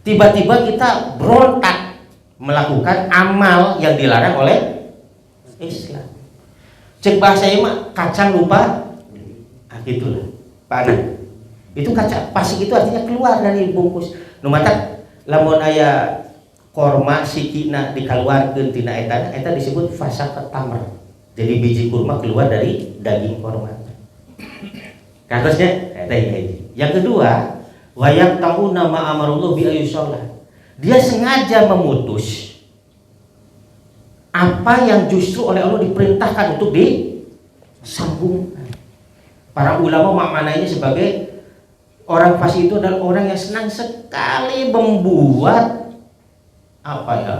Tiba-tiba kita berontak melakukan amal yang dilarang oleh Islam. Cek bahasanya mah kacang lupa. Ah gitulah. Panah. Itu kaca pasik itu artinya keluar dari bungkus. Nu mata lamun aya korma sikina dikeluarkeun tina eta disebut fasakat tamr. Jadi biji kurma keluar dari daging korma. Kasusnya yang kedua, wayak tahu nama amarullah bi ayyusholat. Dia sengaja memutus apa yang justru oleh Allah diperintahkan untuk disambungkan. Para ulama maknanya sebagai orang fasik itu adalah orang yang senang sekali membuat apa ya,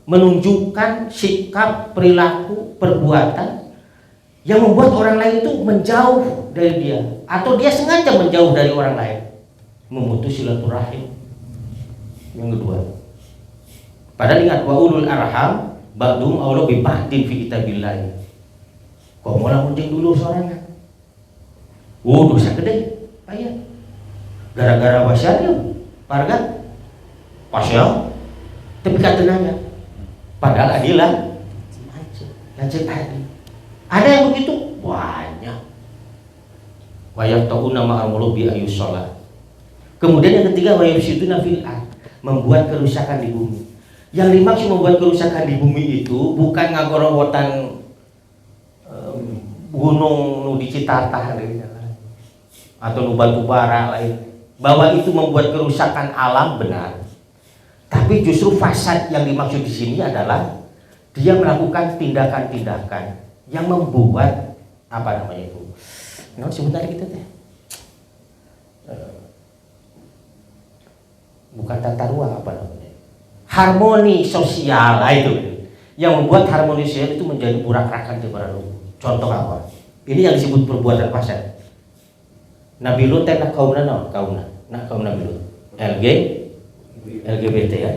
menunjukkan sikap, perilaku, perbuatan yang membuat orang lain itu menjauh dari dia, atau dia sengaja menjauh dari orang lain, memutus silaturahim. Yang kedua, padahal ingat wa ulul arham ba'dhum awla bi ba'din fi kitabillah. Kok mau lamun jeung dulu sorangan. Dosa gede, aya. Gara-gara wasyad yuk, parga. Pasya. Tapi kata nanya. Padahal adilah. Lanjut tadi. Ada yang begitu banyak. Wayak tahu nama amulu bi ayyusholat. Kemudian yang ketiga wayufsiduna fil ard, membuat kerusakan di bumi. Yang dimaksud membuat kerusakan di bumi itu bukan ngagorowotan gunung nu dicitatah atau nu batu bara lain. Bahwa itu membuat kerusakan alam benar. Tapi justru fasad yang dimaksud di sini adalah dia melakukan tindakan-tindakan yang membuat apa namanya itu? Nah, sebentar kita teh. Bukan tata ruang apa namanya? Harmoni sosial itu. Yang membuat harmoni sosial itu menjadi burak-rakan di barat. Contoh apa? Ini yang disebut perbuatan fasad. Nabi Lut teh kaumna naon? Kaum Nabi Lut. LGBT ya.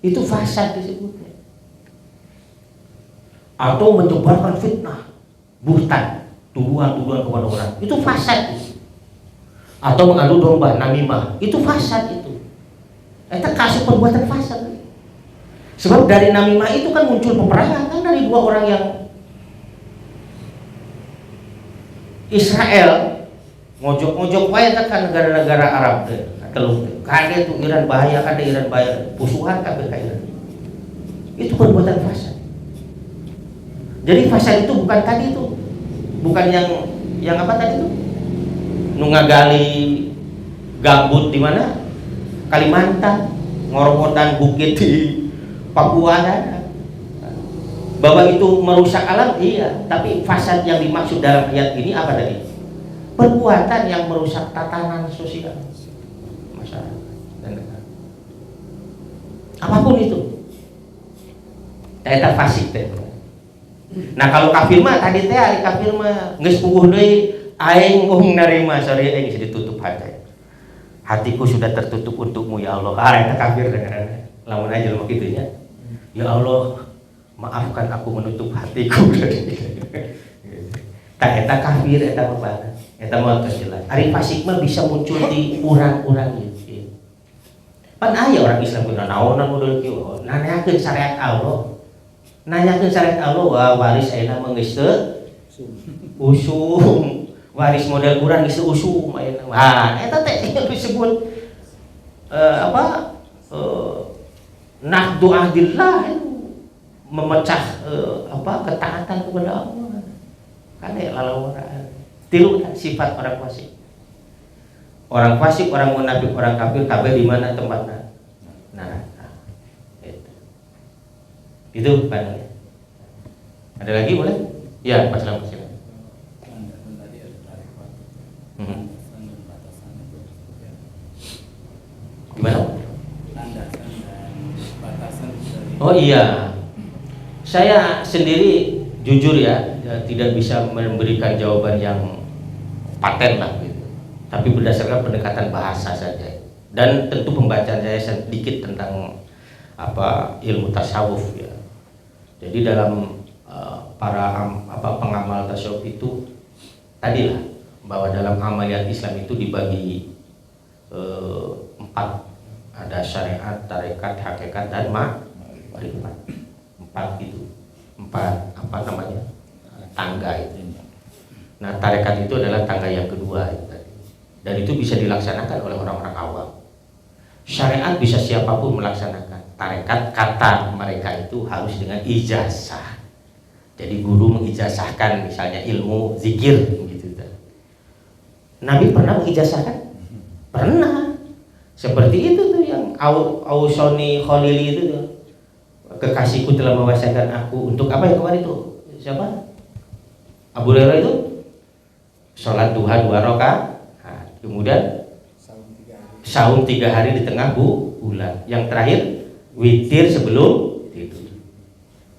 Itu fasad disebutnya. Atau menyebarkan fitnah, buhtan, tuduhan-tuduhan kepada orang. Itu fasad. Atau mengadu domba, namimah. Itu fasad itu. Itu kasus perbuatan fasad. Sebab dari namimah itu kan muncul peperangan kan dari dua orang yang Israel ngojok-ngojok wae kan negara-negara Arab teh. Teluk kade tuh Iran bahaya, kade Iran bahaya, pusuhan kabeh ka Iran. Itu perbuatan fasad. Jadi fasad itu bukan tadi itu. Bukan yang apa tadi itu? Nu ngagali gambut di mana? Kalimantan, ngorogotan bukit di Papua kan. Bahwa itu merusak alam iya, tapi fasad yang dimaksud dalam ayat ini apa tadi? Perbuatan yang merusak tatanan sosial masyarakat dan negara. Apapun itu. Eta fasik teh. Nah kalau kafir mah tadi teh ari kafir mah geus puguh deui aing mung narima sorry aing geus ditutup hati. Hatiku sudah tertutup untukmu ya Allah. Eta kafir dengaranna. Lamun aja mah kitu nya. Ya Allah, maafkan aku menutup hatiku. Tak eta kafir eta mah. Eta mah jelas. Ari fasik mah bisa muncul di urang-urang ieu. Pan aya orang Islam kudu naonan model kieu. Nanyakeun syariat Allah. Nanyakeun syariat Allah wah waris ayeuna mah geus teu usum. Waris model urang geus usum ayeuna. Wah, eta teh disebut naqdu ahdillah, memecah ketaatan kepada Allah. Kade lalawara. Tilu sifat orang fasik. orang fasik, orang munafik, orang kafir, kabeh di mana tempatnya? Neraka. Itu pandangannya. Ada lagi boleh? Ya, Pak Selamat silakan. Gimana? Oh iya, saya sendiri jujur ya tidak bisa memberikan jawaban yang paten lah gitu. Tapi berdasarkan pendekatan bahasa saja. Dan tentu pembacaan saya sedikit tentang ilmu tasawuf ya. Jadi dalam para pengamal tasawuf itu tadilah bahwa dalam amaliyat Islam itu dibagi 4, ada syariat, tarekat, hakikat, dan ma'rifat. 4 itu, 4 tangga itu. Nah, tarekat itu adalah tangga yang kedua itu. Dan itu bisa dilaksanakan oleh orang-orang awam. Syariat bisa siapapun melaksanakan. Tarekat, kata mereka itu harus dengan ijazah. Jadi guru mengijazahkan misalnya ilmu zikir gitu. Nabi pernah mengijazahkan? Pernah. Seperti itu tuh yang Ausoni Khalili itu tuh. Kekasihku telah mewasiatkan aku untuk apa yang kemarin itu? Siapa? Abu Hurairah itu sholat duha 2 rakaat. Kemudian saum 3 hari di tengah bulan. Yang terakhir witir sebelum tidur.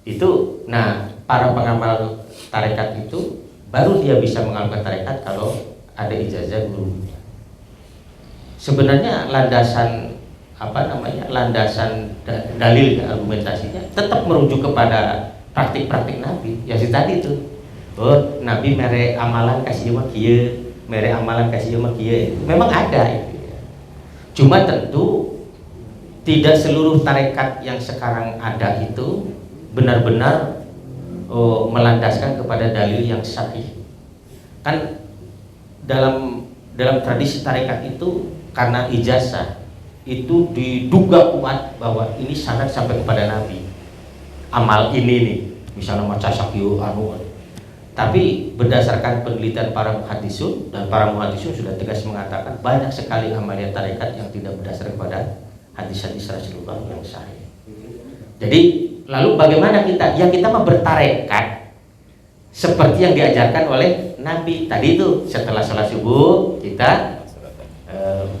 Itu, nah para pengamal tarekat itu baru dia bisa mengamalkan tarekat kalau ada ijazah guru. Sebenarnya landasan dalil argumentasinya tetap merujuk kepada praktik-praktik Nabi. Ya si tadi itu. Oh, Nabi mere amalan kasih mah kieu, mere amalan kasih mah kieu. Memang ada itu ya. Cuma tentu tidak seluruh tarekat yang sekarang ada itu benar-benar melandaskan kepada dalil yang sahih. Kan dalam tradisi tarekat itu karena ijazah itu diduga kuat bahwa ini sanad sampai kepada Nabi. Amal ini nih, misalnya maca sakyu tapi berdasarkan penelitian para muhaddisun, dan para muhaddisun sudah tegas mengatakan banyak sekali amaliyat tarekat yang tidak berdasarkan pada hadis-hadis Rasulullah yang sahih. Jadi lalu bagaimana kita? Ya kita mau bertarekat seperti yang diajarkan oleh Nabi. Tadi itu setelah sholat subuh kita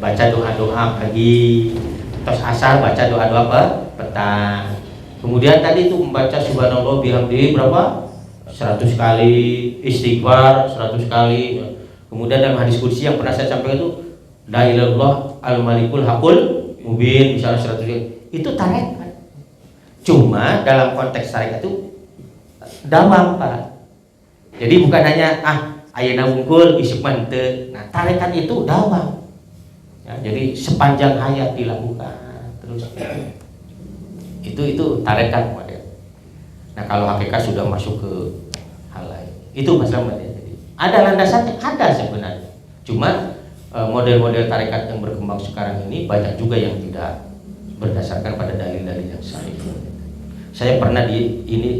baca doa-doa pagi, terus asar baca doa-doa petang. Kemudian tadi itu membaca subhanallah bihamdihi berapa? 100 kali, istighfar 100 kali. Kemudian dalam hadis kursi yang pernah saya sampaikan itu la ilaha illallah al-malikul hakul mubin misalnya 100 kali. Itu tarekat. Cuma dalam konteks tarekat itu damam Pak. Jadi bukan hanya ayeuna wungkul isuk mante. Nah, tarekat itu dawam. Ya, jadi sepanjang hayat dilakukan terus. Itu tarekat model. Nah, kalau hakikat sudah masuk ke hal lain. Itu masalah ya. Jadi ada landasannya, ada sebenarnya. Cuma model-model tarekat yang berkembang sekarang ini banyak juga yang tidak berdasarkan pada dalil-dalil yang sahih. Saya pernah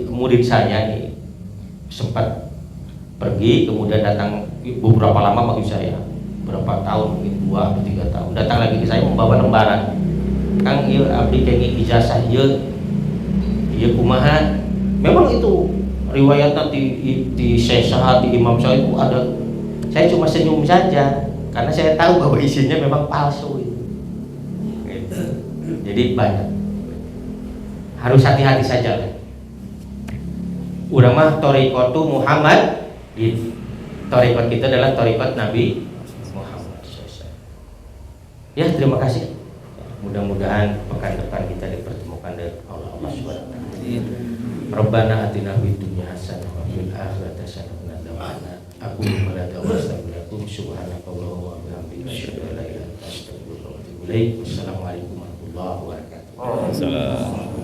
murid saya nih sempat pergi, kemudian datang beberapa lama bagi saya, berapa tahun, mungkin 2 atau 3 tahun, datang lagi ke saya membawa lembaran. Kang ieu abdi kenging ijazah ieu kumaha. Memang itu riwayatnya di Syekh Sahab, di Imam Syafi'i itu ada. Saya cuma senyum saja karena saya tahu bahwa isinya memang palsu itu. Gitu. Jadi banyak. Harus hati-hati saja. Urang mah thariqatu Muhammad. Thariqat kita adalah thariqat Nabi Muhammad. Ya, terima kasih. Mudah-mudahan pekan depan kita dipertemukan dengan Allah Subhanahu wa taala. Rabbana atina fid dunya hasanah wa fil akhirati hasanah wa qina adzabannar. Aku meladha wa astaghfirukum subhanakallahumma wa bihamdika asyhadu an la ilaha illa anta astaghfiruka wa atubu ilaik. Wassalamualaikum warahmatullahi wabarakatuh.